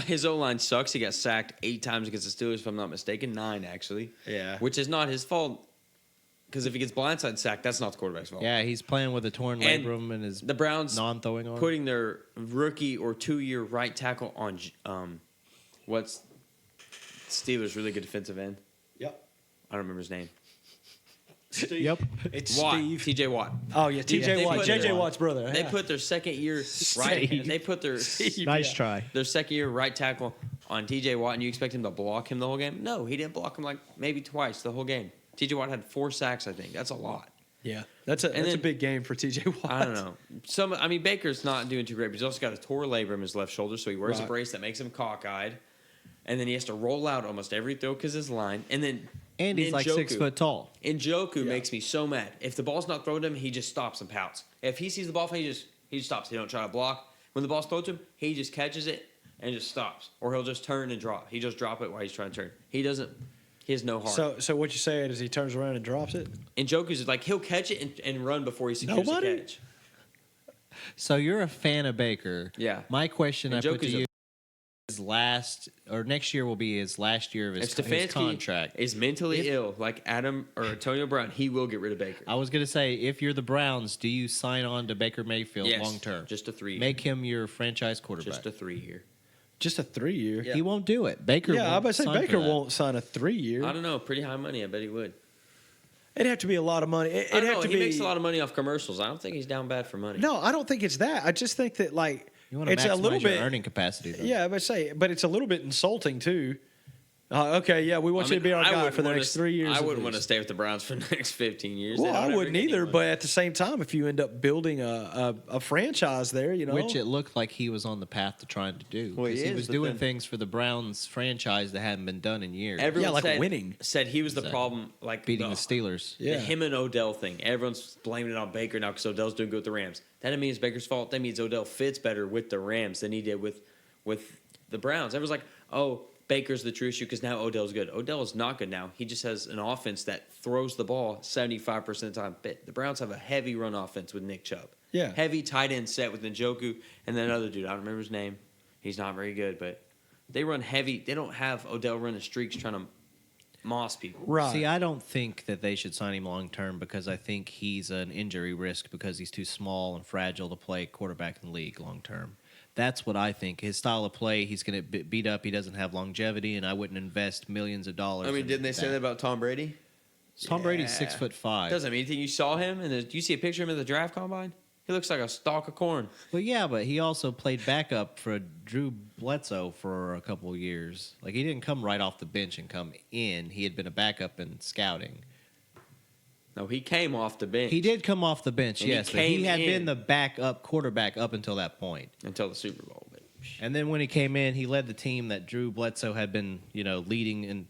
His O-line sucks. He got sacked 8 times against the Steelers, if I'm not mistaken. 9, actually. Yeah. Which is not his fault. Because if he gets blindside sacked, that's not the quarterback's fault. Yeah, he's playing with a torn labrum and his the Browns non-throwing arm. Putting their rookie or 2-year right tackle on what's Steelers' really good defensive end. Yep. I don't remember his name. Yep. It's Watt. Steve. T.J. Watt. Oh yeah, T.J. Watt. J.J. Watt's brother. They put their second year right. They put their nice try. Their second year right tackle on T.J. Watt, and you expect him to block him the whole game? No, he didn't block him like maybe twice the whole game. T.J. Watt had 4 sacks, I think. That's a lot. Yeah, that's a big game for T.J. Watt. I don't know. Baker's not doing too great, but he's also got a torn labrum in his left shoulder, so he wears a brace that makes him cockeyed, and then he has to roll out almost every throw because his line, and he's like 6 foot tall. Njoku makes me so mad. If the ball's not thrown to him, he just stops and pouts. If he sees the ball, he just stops. He don't try to block. When the ball's thrown to him, he just catches it and just stops, or he'll just turn and drop. He just drop it while he's trying to turn. He doesn't. He has no heart. So what you're saying is he turns around and drops it? Njoku's like he'll catch it and run before he secures the catch. So you're a fan of Baker. Yeah. My question I put to you is next year will be his last year of his contract. Is mentally ill like Adam or Antonio Brown, he will get rid of Baker. I was going to say, if you're the Browns, do you sign on to Baker Mayfield yes, long term? Just a 3-year. Make him your franchise quarterback. Just a 3-year. Just a 3-year? Yeah. He won't do it. Baker I was about to say, Baker won't sign a 3-year. I don't know. Pretty high money. I bet he would. It'd have to be a lot of money. He makes a lot of money off commercials. I don't think he's down bad for money. No, I don't think it's that. I just think that, you want to maximize your earning capacity, though. Yeah, but it's a little bit insulting, too, Okay, yeah, we want you to be our guy for the wouldn't next wanna- 3 years. I at wouldn't want to least. stay with the Browns for the next 15 years. They Well, don't I ever wouldn't get either. anyone. But at the same time, if you end up building a franchise there, Which it looked like he was on the path to trying to do. Well, he 'Cause he is, was but doing then- things for the Browns franchise that hadn't been done in years. Everyone like winning. said he was the problem, like beating the Steelers. Yeah. The him and Odell thing. Everyone's blaming it on Baker now because Odell's doing good with the Rams. That doesn't mean it's Baker's fault. That means Odell fits better with the Rams than he did with the Browns. Everyone's like, oh, Baker's the true issue because now Odell's good. Odell is not good now. He just has an offense that throws the ball 75% of the time. But the Browns have a heavy run offense with Nick Chubb. Yeah. Heavy tight end set with Njoku and then another dude. I don't remember his name. He's not very good, but they run heavy. They don't have Odell running streaks trying to moss people. right. See, I don't think that they should sign him long term because I think he's an injury risk because he's too small and fragile to play quarterback in the league long term. That's what I think. His style of play, he's going to beat up. He doesn't have longevity, and I wouldn't invest millions of dollars. I mean, in didn't they say that about Tom Brady? Tom Brady's Yeah. 6'5". Doesn't mean anything. You saw him, and do you see a picture of him at the draft combine? He looks like a stalk of corn. Well, yeah, but he also played backup for Drew Bledsoe for a couple of years. Like, he didn't come right off the bench and come in. He had been a backup in scouting. No, he came off the bench. He did come off the bench, And he yes, but he came had in. been the backup quarterback up until that point. until the Super Bowl. But And then when he came in, he led the team that Drew Bledsoe had been, leading in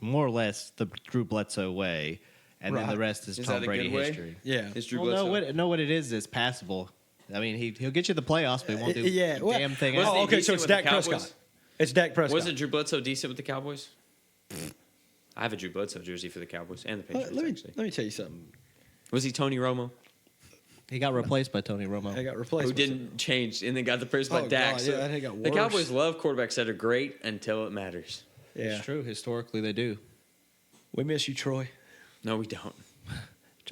more or less the Drew Bledsoe way. And then Right. the rest is Is Tom that a Brady good way? history. Yeah. it's Drew Well, Bledsoe. what it is passable. I mean, he'll get you the playoffs, but he won't do Yeah, a well- damn thing Wasn't else. he Oh, okay, so decent it's with the Dak Cowboys? Prescott. It's Dak Prescott. Wasn't Drew Bledsoe decent with the Cowboys? I have a Drew Bledsoe jersey for the Cowboys and the Patriots. let actually, me tell you something. was he Tony Romo, He got replaced by Tony Romo. I got replaced. who didn't change and then got the praise by Oh, Dak? God, So yeah, that got the worse. Cowboys love quarterbacks that are great until it matters. Yeah. It's true. Historically, they do. We miss you, Troy. No, we don't.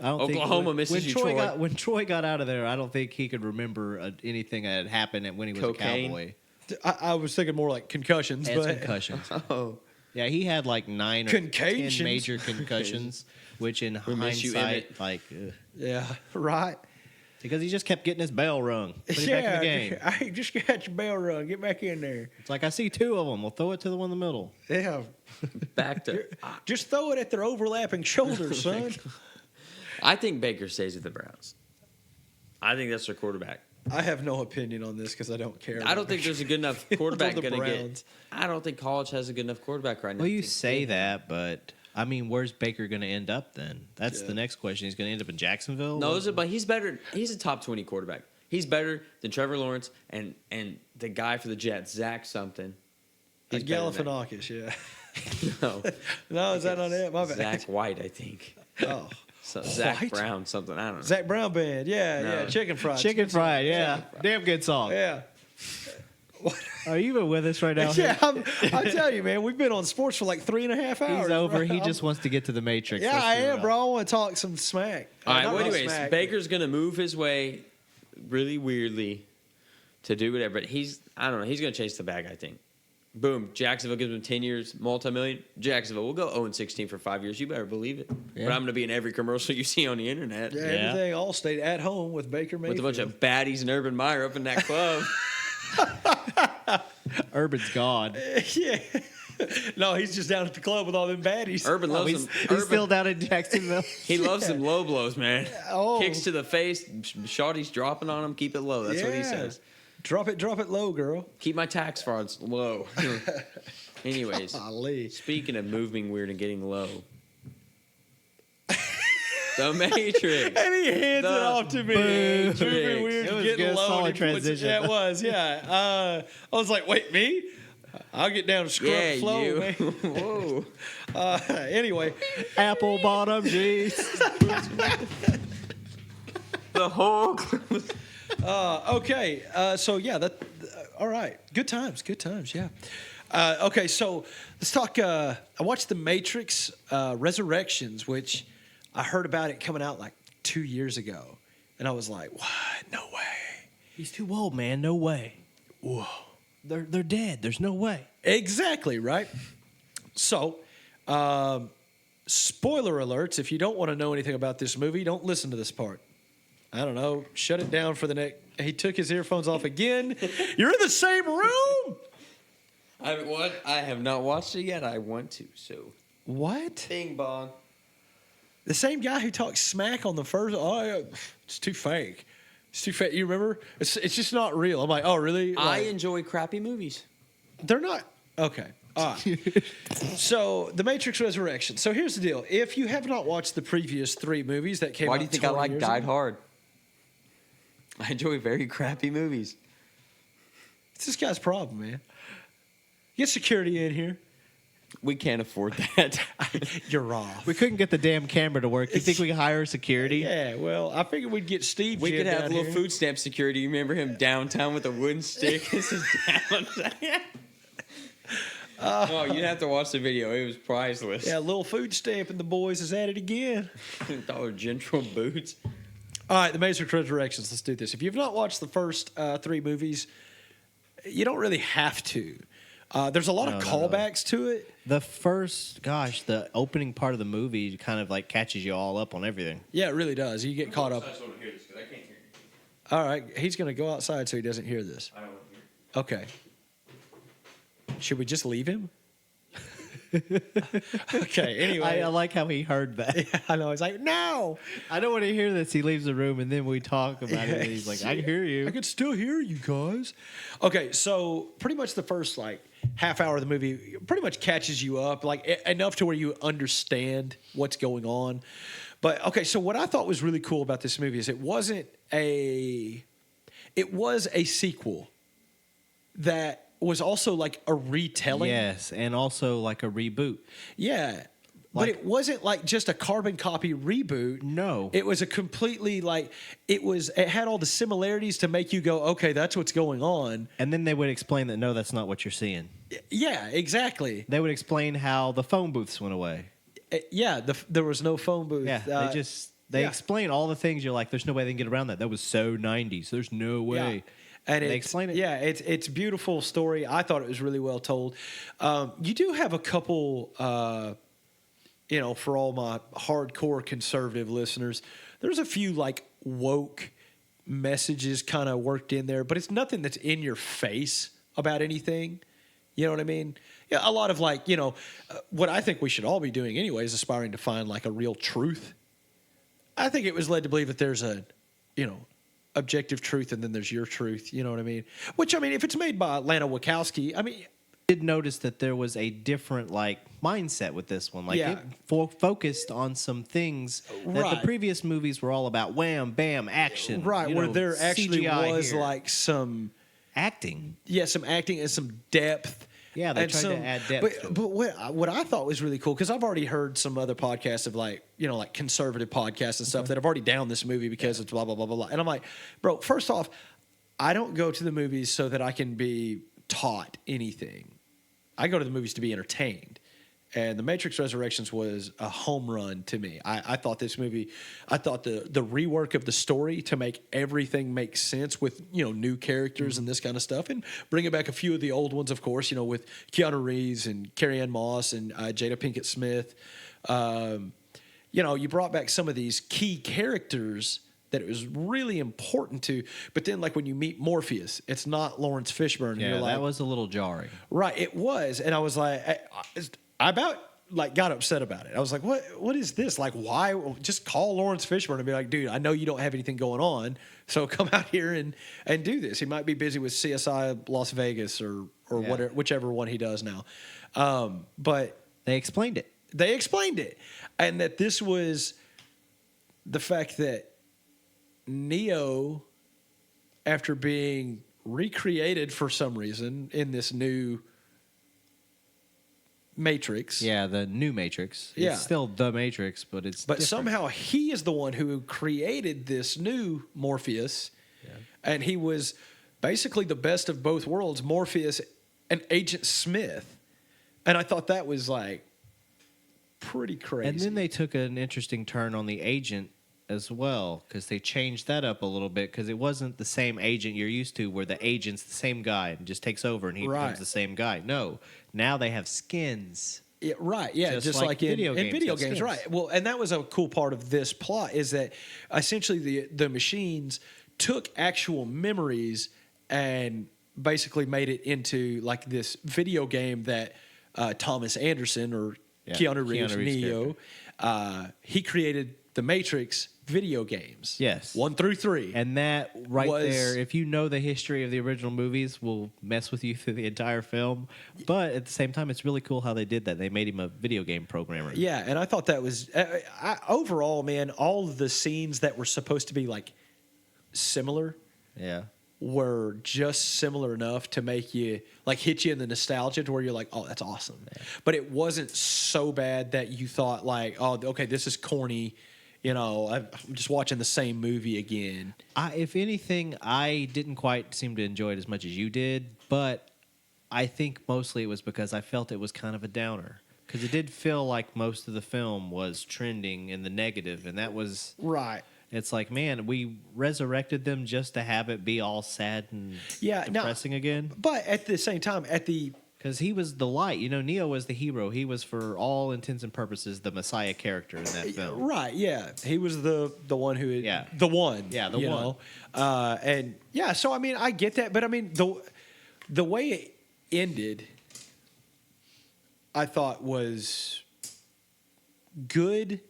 I don't Oklahoma think misses when you, Troy Troy. when Troy got out of there, I don't think he could remember anything that had happened when he was Cocaine? a Cowboy. I was thinking more like concussions, That's but concussions. Oh, Yeah, he had like 9 or 10 Concussions. major concussions, which in We miss you, hindsight, Emmett. like, yeah, right. because he just kept getting his bell rung. Put him back in the game. I just got your bell rung. Get back in there. It's like, I see 2 of them. We'll throw it to the one in the middle. Yeah, back to. just throw it at their overlapping shoulders, son. I think Baker stays with the Browns. I think that's their quarterback. I have no opinion on this because I don't care. I don't think there's a good enough quarterback the going to get. Browns. I don't think college has a good enough quarterback right now. Well, you say that, but I mean, where's Baker going to end up then? That's Yeah. the next question. He's going to end up in Jacksonville? No, but he's better. He's a top 20 quarterback. He's better than Trevor Lawrence and the guy for the Jets, Zach something. He's better than Galifianakis, yeah. that. No, No, is that not it? My bad. Zach White, I think. Oh, So Zach White? Brown, something. I don't know. Zach Brown Band. Yeah, No. yeah. Chicken fried. Chicken fried, yeah. Damn good song. Yeah. Are you even with us right now? Yeah, I tell you, man, we've been on sports for like 3.5 hours. He's over. bro. He just wants to get to the Matrix. Yeah, Let's I do it am, all. bro. I want to talk some smack. All right. Not Well, real anyways, smack. Baker's going to move his way really weirdly to do whatever. But I don't know. He's going to chase the bag, I think. Boom. Jacksonville gives him 10 years, multi-million. Jacksonville, we'll go 0-16 for 5 years. You better believe it. Yeah. But I'm going to be in every commercial you see on the internet. Yeah, Yeah. everything all stayed at home with Baker Mayfield. With a bunch of baddies and Urban Meyer up in that club. Urban's gone. Yeah. No, he's just down at the club with all them baddies. Urban loves He's, them. he's Urban, still down in Jacksonville. he loves them low blows, man. Oh. Kicks to the face. Shawty's dropping on him. Keep it low. That's what he Yeah. says. Drop it low, girl. Keep my tax frauds low. Anyways, Golly. speaking of moving weird and getting low. The Matrix. And he hands The it off to me. Matrix. Moving weird, It was getting good, low. solid and he puts it- transition. Yeah, it was. Yeah. I was like, wait, me? I'll get down to scrub Yeah, the flow, you. man. Whoa. Anyway, Apple bottom jeans. The whole. okay. So yeah, all right. Good times. Yeah. Okay, so let's talk. I watched The Matrix Resurrections, which I heard about it coming out like 2 years ago, and I was like, "What? No way!" He's too old, man. No way. Whoa. They're dead. There's no way. Exactly right. So, spoiler alerts. If you don't want to know anything about this movie, don't listen to this part. I don't know. Shut it down for the next. He took his earphones off again. You're in the same room. I have not watched it yet. I want to. So What? bing bong. The same guy who talked smack on the first. Oh, yeah, it's too fake. It's too fake. You remember? It's just not real. I'm like, oh, really? I Like, enjoy crappy movies. they're not. Okay. All right. So, The Matrix Resurrection. So, here's the deal. If you have not watched the previous 3 movies that came out, Why do you think I 20 like years Die ago- Hard? I enjoy very crappy movies. It's this guy's problem, man. Get security in here. We can't afford that. You're wrong. We couldn't get the damn camera to work. You think we could hire security? Yeah, well, I figured we'd get Steve. We Jim could have down little here. food stamp security. You remember him downtown with a wooden stick? This is down. Oh, you'd have to watch the video. It was priceless. Yeah, little food stamp, and the boys is at it again. Dollar General boots. All right, The Matrix Resurrections. Let's do this. If you've not watched the first 3 movies, you don't really have to. There's a lot of callbacks to it. The first, the opening part of the movie kind of like catches you all up on everything. Yeah, it really does. You get caught up. I just want to hear this because I can't hear you. All right, he's going to go outside so he doesn't hear this. I don't want to hear it. Okay. Should we just leave him? Okay, anyway. I like how he heard that. Yeah, I know. He's like, no. I don't want to hear this. He leaves the room, and then we talk about it. And he's like, I hear you. I can still hear you guys. Okay, so pretty much the first half hour of the movie pretty much catches you up, enough to where you understand what's going on. But okay, so what I thought was really cool about this movie is it was a sequel that was also like a retelling. Yes, and also like a reboot. Yeah. But it wasn't like just a carbon copy reboot. No. It was a completely it had all the similarities to make you go, okay, that's what's going on. And then they would explain that, no, that's not what you're seeing. Yeah, exactly. They would explain how the phone booths went away. Yeah, there was no phone booth. Yeah, they yeah. explain all the things you're like, there's no way they can get around that. That was so 90s. There's no way. Yeah. And they explain it. Yeah, it's a beautiful story. I thought it was really well told. You do have a couple, for all my hardcore conservative listeners, there's a few woke messages kind of worked in there, but it's nothing that's in your face about anything. You know what I mean? Yeah, a lot of what I think we should all be doing anyway is aspiring to find a real truth. I think it was led to believe that there's a, objective truth and then there's your truth. You know what I mean? Which, if it's made by Lana Wachowski, I did notice that there was a different mindset with this one. It focused on some things that the previous movies were all about. Wham, bam, action. Right, where there actually CGI was here. Some acting. Yeah, some acting and some depth. Yeah, they tried to add depth. But what I thought was really cool, because I've already heard some other podcasts of conservative podcasts and stuff that have already downed this movie because it's blah, blah, blah, blah, blah. And I'm like, bro, first off, I don't go to the movies so that I can be taught anything. I go to the movies to be entertained. And The Matrix Resurrections was a home run to me. I thought this movie, I thought the rework of the story to make everything make sense with, new characters and this kind of stuff, and bringing back a few of the old ones, of course, with Keanu Reeves and Carrie-Anne Moss and Jada Pinkett Smith. You brought back some of these key characters that it was really important to, but then when you meet Morpheus, it's not Lawrence Fishburne. And Yeah, you're that was a little jarring. Right, it was, and I was like, I about got upset about it. I was like, what is this? Why? Just call Lawrence Fishburne and be like, dude, I know you don't have anything going on, so come out here and do this. He might be busy with CSI Las Vegas or whatever, whichever one he does now. But they explained it. They explained it, and that this was the fact that Neo, after being recreated for some reason in this new Matrix. Yeah, the new Matrix. Yeah. It's still the Matrix, but it's different. Somehow he is the one who created this new Morpheus. Yeah. And he was basically the best of both worlds, Morpheus and Agent Smith. And I thought that was pretty crazy. And then they took an interesting turn on the agent as well, because they changed that up a little bit, because it wasn't the same agent you're used to where the agent's the same guy and just takes over and he becomes the same guy. No, now they have skins. Yeah, right. Yeah, just like in video games. Right. Well, and that was a cool part of this plot, is that essentially the machines took actual memories and basically made it into like this video game that Thomas Anderson or Keanu Reeves, Neo, he created the Matrix video games. Yes. 1 through 3. And that there, if you know the history of the original movies, will mess with you through the entire film. But at the same time, it's really cool how they did that. They made him a video game programmer. Yeah, and I thought that was overall, man, all of the scenes that were supposed to be like similar were just similar enough to make you like hit you in the nostalgia to where you're like, oh, that's awesome. Yeah. But it wasn't so bad that you thought like, oh, okay, this is corny. You know, I'm just watching the same movie again. If anything, I didn't quite seem to enjoy it as much as you did, but I think mostly it was because I felt it was kind of a downer. Because it did feel like most of the film was trending in the negative, and that was... Right. It's like, man, we resurrected them just to have it be all sad and depressing again. But at the same time, because he was the light. You know, Neo was the hero. He was, for all intents and purposes, the Messiah character in that film. Right, yeah. He was the one who... Yeah. The one. Yeah, the one. And, yeah, so, I mean, I get that. But, I mean, the way it ended, I thought was good.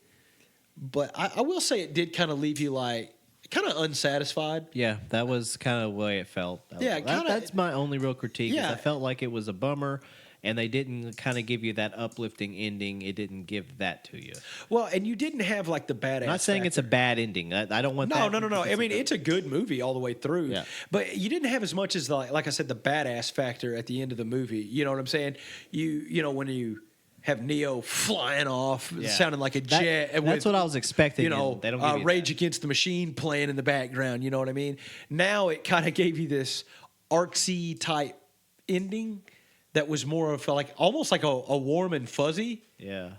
But I will say it did kind of leave you, like, kind of unsatisfied. Yeah, that was kind of the way it felt. That's my only real critique. Yeah. I felt like it was a bummer, and they didn't kind of give you that uplifting ending. It didn't give that to you. Well, and you didn't have like the badass. I'm not saying it's a bad ending. I don't want that. No. I mean, it's a good movie all the way through. Yeah. But you didn't have as much as like I said, the badass factor at the end of the movie. You know what I'm saying? You know when you have Neo flying off, sounding like a jet. That's what I was expecting. You know, they don't give you Rage Against the Machine playing in the background. You know what I mean? Now it kind of gave you this artsy type ending that was more of like almost like a warm and fuzzy. Yeah.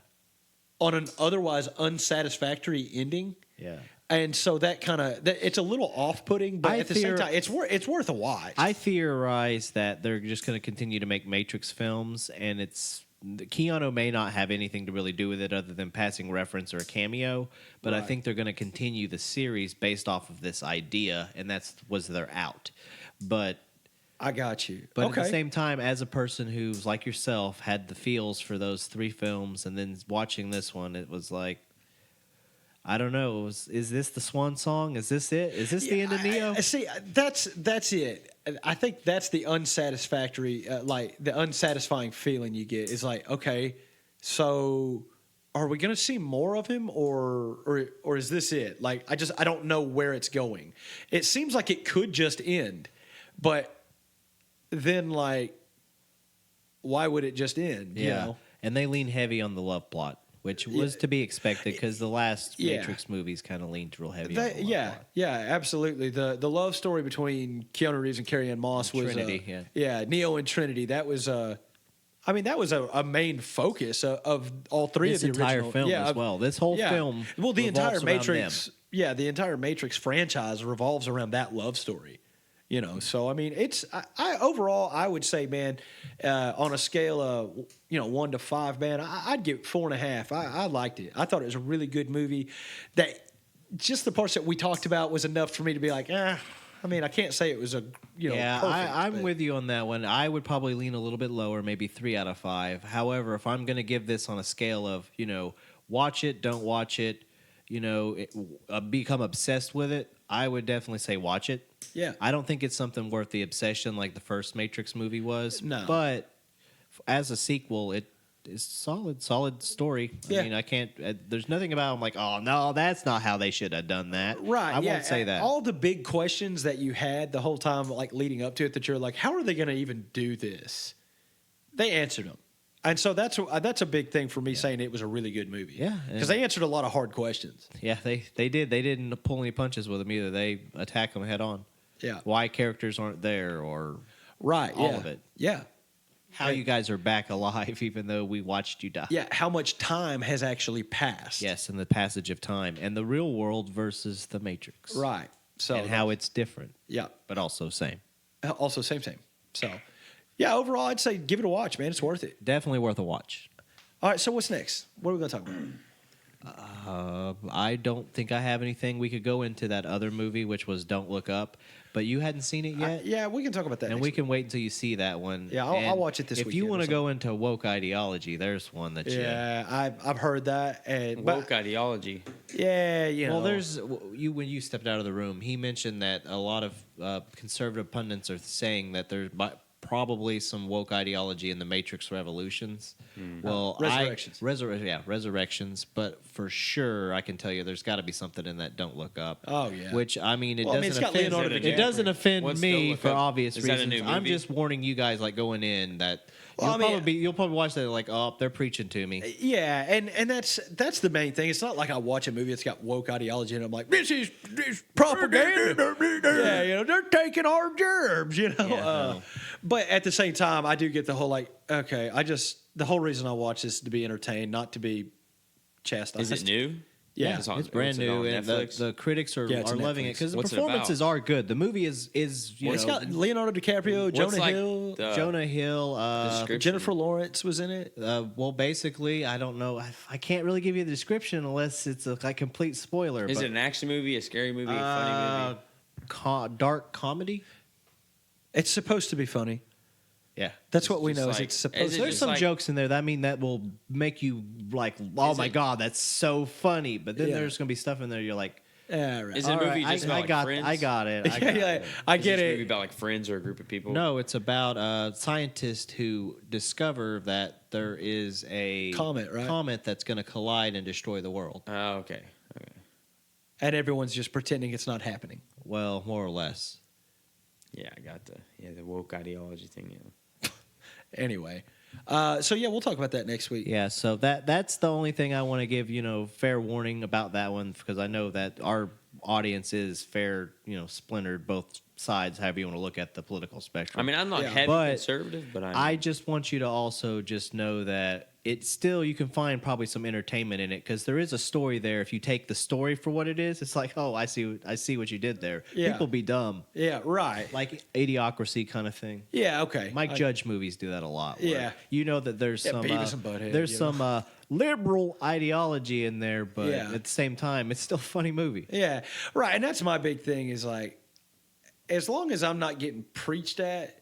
On an otherwise unsatisfactory ending. Yeah. And so that kind of it's a little off-putting, but at the same time, it's worth a watch. I theorize that they're just going to continue to make Matrix films, and Keanu may not have anything to really do with it other than passing reference or a cameo, but I think they're going to continue the series based off of this idea, and was their out. But I got you. But at the same time, as a person who's like yourself had the feels for those 3 films, and then watching this one, it was like, I don't know. Is this the swan song? Is this it? Is this the end of Neo? See, that's it. I think that's the unsatisfactory, like the unsatisfying feeling you get is like, okay, so are we going to see more of him, or is this it? Like, I don't know where it's going. It seems like it could just end, but then like, why would it just end? Yeah, you know? And they lean heavy on the love plot, which was to be expected because the last Matrix movies kind of leaned real heavy on the love plot. Yeah, absolutely. The love story between Keanu Reeves and Carrie Ann Moss was Trinity. Neo and Trinity. That was that was a main focus of all 3 of the entire original film as well. This whole film, well, the entire Matrix, them. The entire Matrix franchise revolves around that love story. You know, so I mean, overall, I would say, man, on a scale of 1 to 5, man, I'd give it 4.5. I liked it. I thought it was a really good movie. That just the parts that we talked about was enough for me to be like, I mean, I can't say it was a Yeah, perfect, I'm with you on that one. I would probably lean a little bit lower, maybe 3 out of 5. However, if I'm going to give this on a scale of watch it, don't watch it, become obsessed with it, I would definitely say watch it. Yeah. I don't think it's something worth the obsession like the first Matrix movie was. No. But as a sequel, it is solid story. Yeah. I mean, I can't. There's nothing about I'm like, oh no, that's not how they should have done that. Right. I won't say that. All the big questions that you had the whole time, like leading up to it, that you're like, how are they going to even do this? They answered them. And so that's a big thing for me saying it was a really good movie. Yeah. Because they answered a lot of hard questions. Yeah, they did. They didn't pull any punches with them either. They attack them head on. Yeah. Why characters aren't there or all of it. Yeah. How you guys are back alive even though we watched you die. Yeah, how much time has actually passed. Yes, and the passage of time. And the real world versus the Matrix. Right. So and how it's different. Yeah. But also same. Also same. So, yeah, overall, I'd say give it a watch, man. It's worth it. Definitely worth a watch. All right, so what's next? What are we going to talk about? I don't think I have anything. We could go into that other movie, which was Don't Look Up, but you hadn't seen it yet. Yeah, we can talk about that. And next we week. can wait until you see that one. Yeah, I'll And watch it this If you weekend want or to go into woke ideology, there's one that Yeah, I've heard that. And Woke ideology. Yeah, you know. Well, there's when you stepped out of the room, he mentioned that a lot of conservative pundits are saying that there's probably some woke ideology in the Matrix Revolutions. Well, Resurrections. Resurrections. But for sure, I can tell you, there's got to be something in that Don't Look Up. Oh, yeah. Which I mean, Well, I mean, it's got offend. Leonardo It DiCaprio. doesn't offend What's Don't me Look for Up? obvious Is that a reasons. new I'm movie? just warning you guys, like going in, that Well, you'll probably watch that like, oh, they're preaching to me. Yeah, and that's the main thing. It's not like I watch a movie that's got woke ideology and I'm like, this is propaganda. Yeah, you know, they're taking our germs, you know. no. But at the same time, I do get the whole like, okay, the whole reason I watch this is to be entertained, not to be chastised. Is it new? Yeah, It's on- It's brand what's it new, on and Netflix? the critics are Yeah, it's on loving it Netflix. because the What's it performances about? are good. The movie is you It's know, got Leonardo DiCaprio, What's Jonah like Hill, the Jonah Hill. description? Jennifer Lawrence was in it. Well, basically, I don't know. I can't really give you the description unless it's a complete spoiler. Is but, it an action movie, a scary movie, a funny movie? Dark comedy? It's supposed to be funny. Yeah. That's what we just know. like- It's is supposed. it to There's just some like- jokes in there that will make you like, oh Is my it- god, that's so funny. But then Yeah. there's gonna be stuff in there you're like, Yeah, right. Is it a all movie right, just about I like got friends? I got it. I yeah, got yeah, it. I Is get this a movie it. about like friends or a group of people? No, it's about a scientist who discover that there is a Comet, right? Comet that's going to collide and destroy the world. Oh, okay. And everyone's just pretending it's not happening. Well, more or less. Yeah, I got the woke ideology thing. Yeah. Anyway, so yeah, we'll talk about that next week. Yeah, so that's the only thing I want to give, fair warning about that one, because I know that our audience is fair, splintered both sides, however you want to look at the political spectrum. I mean, I'm not Yeah. heavy But conservative, but I just want you to also just know that it's still, you can find probably some entertainment in it, because there is a story there. If you take the story for what it is, it's like, oh, I see what you did there. Yeah. People be dumb. Yeah, right. Like Idiocracy kind of thing. Yeah, okay. Mike Judge movies do that a lot. where Yeah. you know that there's Yeah, some Beavis and Butthead, there's you some liberal ideology in there, but Yeah. at the same time, it's still a funny movie. Yeah, right. And that's my big thing is like, as long as I'm not getting preached at,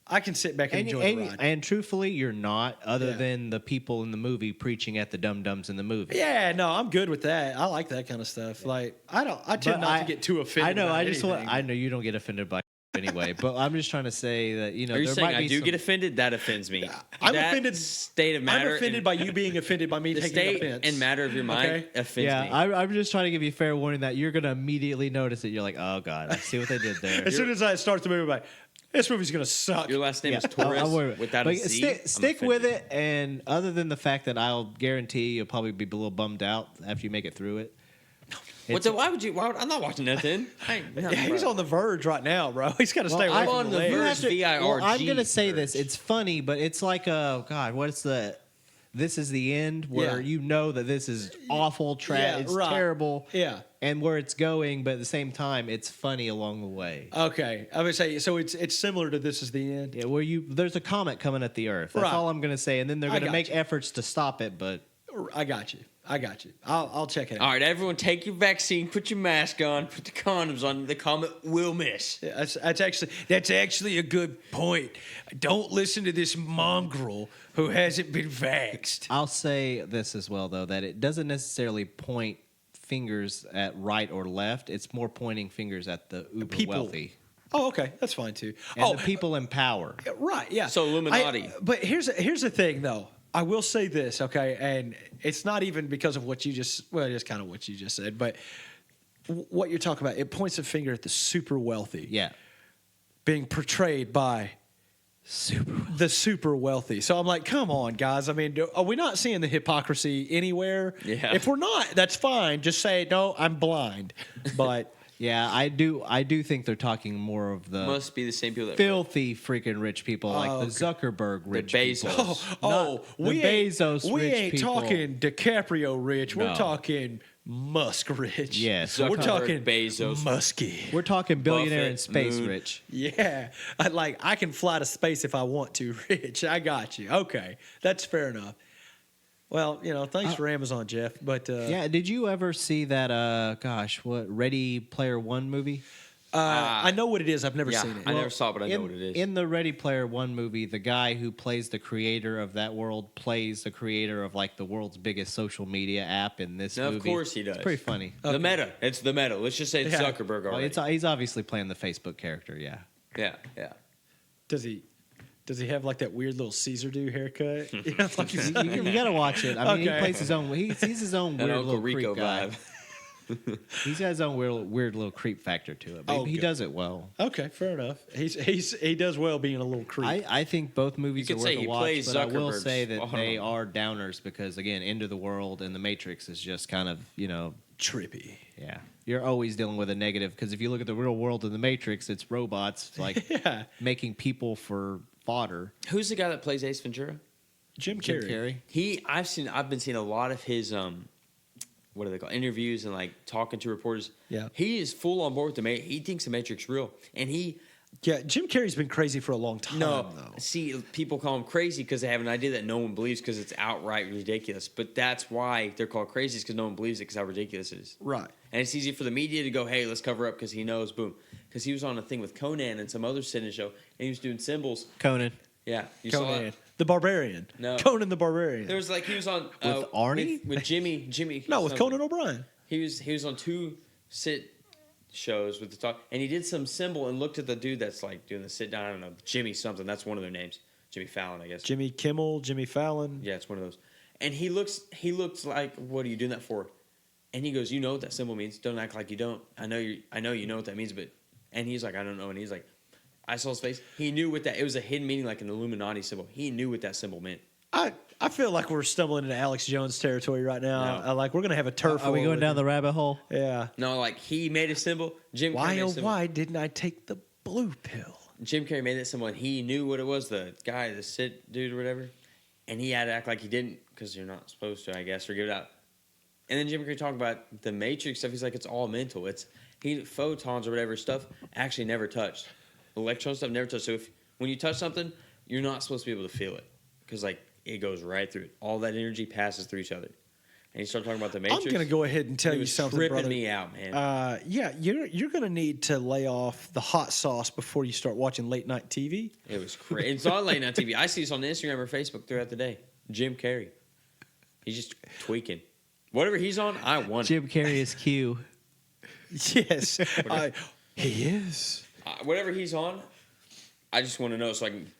I can sit back and enjoy the ride. And truthfully, you're not, other Yeah. than the people in the movie preaching at the dum-dums in the movie. Yeah, no, I'm good with that. I like that kind of stuff. Like, I tend But not to get too offended. I know. about I anything. know you don't get offended by anyway, but I'm just trying to say that Are you there saying might I be do some, get offended? That offends me. I'm That offended. State of matter. I'm offended by you being offended by me the taking state offense. and matter of your mind Okay? offends Yeah, me. I'm just trying to give you fair warning that you're gonna immediately notice it. You're like, oh god, I see what they did there. As soon as I start the movie, I'm like, this movie's gonna suck. Your last name is I'll Torres worry about it. without But a Z. Stick I'm with offended. it, and other than the fact that I'll guarantee you'll probably be a little bummed out after you make it through it. Why would you? I'm not watching nothing. Yeah, he's on the verge right now, bro. He's got to stay away I'm from on the the ledge. verge. VIRG I'm gonna say verge. this. It's funny, but it's like God. What's the? This is the end where Yeah. you know that this is awful, Yeah, it's right. terrible, Yeah. and where it's going, but at the same time, it's funny along the way. Okay, I would say so. It's similar to This Is the End. Yeah, where there's a comet coming at the Earth. That's Right. all I'm gonna say, and then they're I gonna got make you. efforts to stop it, but I got you. I'll check it out. All right, everyone, take your vaccine, put your mask on, put the condoms on. The comet will miss. Yeah, that's actually a good point. Don't listen to this mongrel who hasn't been vaxxed. I'll say this as well, though, that it doesn't necessarily point fingers at right or left. It's more pointing fingers at the uber People. wealthy Oh, okay, that's fine too. and the people in power. Right, yeah. So Illuminati. But here's the thing, though. I will say this, okay, and it's not even because of what you just. Well, it is kind of what you just said, but what you're talking about, it points a finger at the super wealthy. Yeah. Being portrayed by the super wealthy. So I'm like, come on, guys. I mean, are we not seeing the hypocrisy anywhere? Yeah. If we're not, that's fine. Just say no. I'm blind. But Yeah, I do think they're talking more of the Must be the same people that filthy freaking rich people, like Oh, the Zuckerberg rich Bezos. people. we the ain't, Bezos we rich ain't people. talking DiCaprio rich. We're No. talking Musk rich. Yes. we're Zuckerberg, talking Bezos. Musky. We're talking billionaire Buffett, and space Moon. rich. Yeah, I can fly to space if I want to. Rich, I got you. Okay, that's fair enough. Well, thanks for Amazon, Jeff. But Yeah, did you ever see that? What Ready Player One movie? I know what it is. I've never seen it. I never saw it, but I know what it is. In the Ready Player One movie, the guy who plays the creator of that world plays the creator of like the world's biggest social media app in this movie. Of course he does. It's pretty funny. The Meta. It's the Meta. Let's just say it's Yeah. Zuckerberg Well, already. he's obviously playing the Facebook character. Yeah. Yeah. Does he have like that weird little Caesar do haircut? Like he's- You gotta watch it. I mean, Okay. he plays his own. He's his own That weird Uncle little Rico creep guy. vibe. He's got his own weird little creep factor to it. But Oh, he good. does it well. Okay, fair enough. He does well being a little creep. I think both movies You are could worth say a he watch, plays but I will Zuckerberg's say that they arm. are downers because again, End of the World and The Matrix is just kind of Trippy. yeah. You're always dealing with a negative because if you look at the real world in The Matrix, it's robots like Yeah. making people for fodder. Who's the guy that plays Ace Ventura? Jim Jim Carrey. Carrey. I've been seeing a lot of his what do they call interviews and like talking to reporters. Yeah. He is full on board with the Matrix. He thinks the Matrix real, and Yeah, Jim Carrey's been crazy for a long time. though. see, people call him crazy because they have an idea that no one believes because it's outright ridiculous. But that's why they're called crazies because no one believes it because how ridiculous it is. Right. And it's easy for the media to go, hey, let's cover up because he knows, boom. Because he was on a thing with Conan and some other cinema show, and he was doing symbols. Conan. Yeah, you saw Conan it? the Barbarian. No. Conan the Barbarian. There was like he was on With Arnie? with Jimmy. no, with something. Conan O'Brien. He was on 2 sit shows with the talk, and he did some symbol and looked at the dude that's like doing the sit down. I don't know, Jimmy something. That's one of their names. Jimmy Fallon, I guess. Jimmy Kimmel, Jimmy Fallon. Yeah, it's one of those. And he looks like, what are you doing that for? And he goes, you know what that symbol means. Don't act like you don't. I know you know what that means, but and he's like, I don't know. And he's like, I saw his face. He knew what that. It was a hidden meaning, like an Illuminati symbol. He knew what that symbol meant. I feel like we're stumbling into Alex Jones territory right now. No. Like we're gonna have a turf. Are we war going with down him. the rabbit hole? Yeah. No, like he made a symbol. Jim Carrey Why made a oh symbol. why didn't I take the blue pill? Jim Carrey made that symbol, and he knew what it was. The guy, the sit dude or whatever, and he had to act like he didn't because you're not supposed to, I guess, or give it out. And then Jim Carrey talked about the Matrix stuff. He's like, it's all mental. Photons or whatever stuff actually never touched. Electron stuff never touched. So when you touch something, you're not supposed to be able to feel it because like it goes right through it. All that energy passes through each other. And he started talking about the Matrix. I'm gonna go ahead and tell It you was something, tripping brother. me out, man. Yeah, you're gonna need to lay off the hot sauce before you start watching late night TV. It was crazy. It's on late night TV. I see this on Instagram or Facebook throughout the day. Jim Carrey. He's just tweaking. Whatever he's on, I want it. Jim Carrey is Q. Yes, he is. Whatever he's on, I just want to know so I can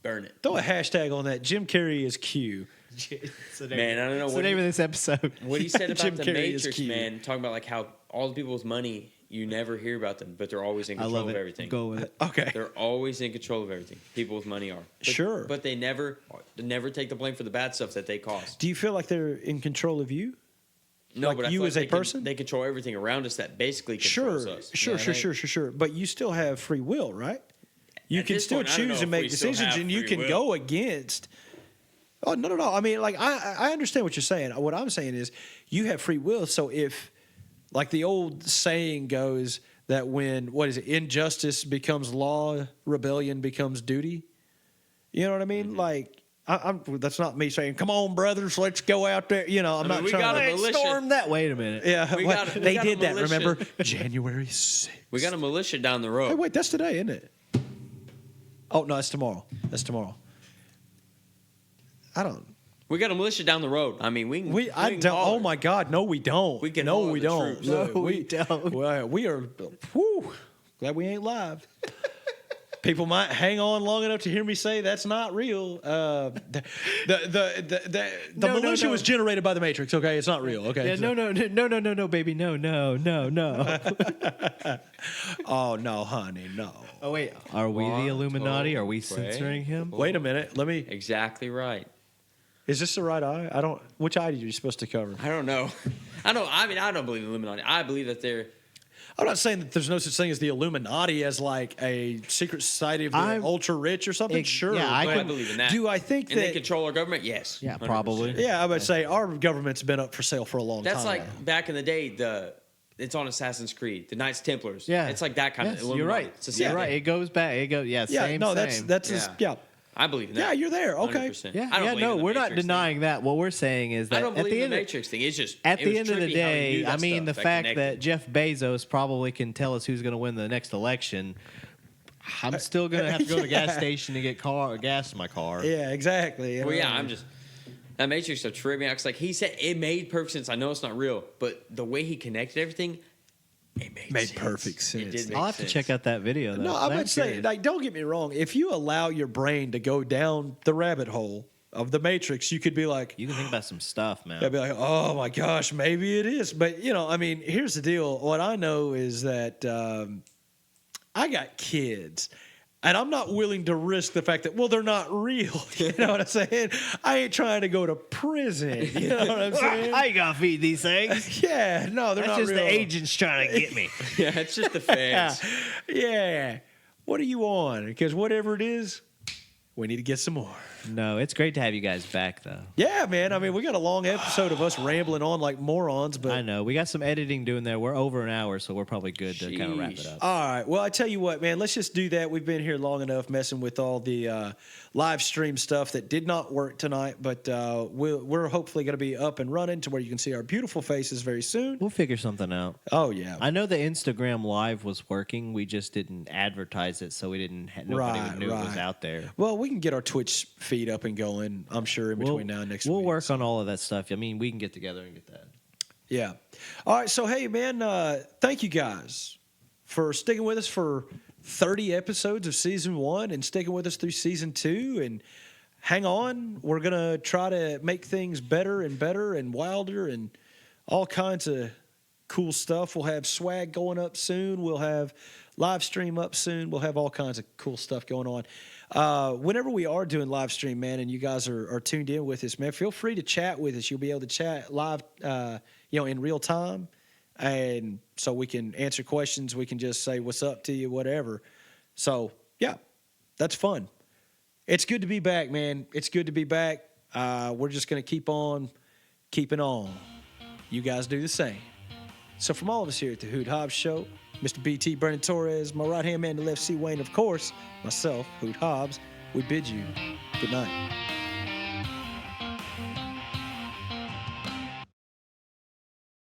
burn it. Throw a hashtag on that. Jim Carrey is Q. Man, I don't know What's the what name of this episode? what he said Jim about the Carrey is Matrix, cute. man. Talking about like how all the people with money, you never hear about them, but they're always in I control love of it. everything. Go with it. Okay. They're always in control of everything. People with money are. Sure. But they never take the blame for the bad stuff that they cause. Do you feel like they're in control of you? No, Like but I you feel as like a person? they control everything around us that basically controls Sure, us. sure, Yeah, sure, they- sure, sure, sure. But you still have free will, right? You At can this still point, I don't know choose and if make we still decisions, have and you free can will. go against. Oh no! I mean, like I understand what you're saying. What I'm saying is, you have free will. So if, like the old saying goes, that when injustice becomes law, rebellion becomes duty. You know what I mean? Mm-hmm. Like. That's not me saying, "Come on, brothers, let's go out there." You know, I'm mean, not we trying got to. a militia. Storm that. Wait a minute. Yeah, We well, got a- we they got a did that. militia. Remember, January 6th. We got a militia down the road. Hey, wait, that's today, isn't it? Oh no, that's tomorrow. That's tomorrow. I don't. We got a militia down the road. I mean, we can. I can don't. call Oh it. my God, no, we don't. We can No, haul we the don't. troops. Look, No, we don't. Well, we are. Whew, glad we ain't live. People might hang on long enough to hear me say that's not real. The No, militia no. was generated by the Matrix. Okay, it's not real. Okay. Yeah, no, baby, no. Oh no, honey, no. Oh wait, are we the Illuminati? Are we Wait. censoring him? Wait a minute. Let me. Exactly right. Is this the right eye? I don't. Which eye are you supposed to cover? I don't know. I don't believe in Illuminati. I believe that they're. I'm not saying that there's no such thing as the Illuminati as like a secret society of the I'm- ultra rich or something. Sure, yeah, I but I believe in that. do I think And they that? control our government? Yes. Yeah, 100%. probably. Yeah, I would say our government's been up for sale for a long That's time. like back in the day. It's on Assassin's Creed, the Knights Templars. Yeah, it's like that kind yes, of Illuminati. You're right. It's the you're same right. thing. It goes back. It goes. Yeah, yeah, same. no, same. that's Yeah. yeah. I believe in that. Yeah, you're there. Okay. 100%. Yeah, I don't yeah, believe no, in the we're not Matrix denying that. What we're saying is thing. I that don't at believe the in end the of, Matrix thing. It's just at it the was end of the trippy how he day, knew that I mean, stuff the that fact that connected. Jeff Bezos probably can tell us who's going to win the next election. I'm still going to have to go to the gas station to get gas in my car. Yeah, exactly. Well, yeah, I'm just that Matrix stuff tripped me out. 'Cause, like he said, it made perfect sense. I know it's not real, but the way he connected everything, it made sense. perfect It sense. did make I'll have to sense. check out that video, though. No, I'm I'm not saying, curious. like, don't get me wrong. If you allow your brain to go down the rabbit hole of the Matrix, you could be like, You can think about some stuff, man. I'd be like, oh my gosh, maybe it is. But, I mean, here's the deal. What I know is that I got kids. And I'm not willing to risk the fact that, well, they're not real. You know what I'm saying? I ain't trying to go to prison. You know what I'm saying? I ain't got to feed these things. Yeah, no, they're That's not just real. the agents trying to get me. Yeah, it's just the fans. Yeah. What are you on? Because whatever it is, we need to get some more. No, it's great to have you guys back, though. Yeah, man. I mean, we got a long episode of us rambling on like morons, but I know. We got some editing doing there. We're over an hour, so we're probably good to kind of wrap it Sheesh. up. all right. Well, I tell you what, man. Let's just do that. We've been here long enough messing with all the live stream stuff that did not work tonight, but we're hopefully going to be up and running to where you can see our beautiful faces very soon. We'll figure something out. Oh yeah. I know the Instagram Live was working. We just didn't advertise it, so we didn't. Nobody Right, knew it was right. out there. Well, we can get our Twitch feed up and going. I'm sure in between now and next week. We'll work on all of that stuff. I mean, we can get together and get that. Yeah. All right. So, hey, man, thank you guys for sticking with us for 30 episodes of season 1 and sticking with us through season 2. And hang on. We're going to try to make things better and wilder and all kinds of cool stuff. We'll have swag going up soon. We'll have live stream up soon. We'll have all kinds of cool stuff going on. Whenever we are doing live stream, man, and you guys are tuned in with us, man, feel free to chat with us. You'll be able to chat live, in real time. And so we can answer questions. We can just say what's up to you, whatever. So, yeah, that's fun. It's good to be back, man. It's good to be back. We're just going to keep on keeping on. You guys do the same. So from all of us here at the Hoot Hobbs Show, Mr. BT, Brandon Torres, my right-hand man, the left C. Wayne, of course, myself, Hoot Hobbs, we bid you good night.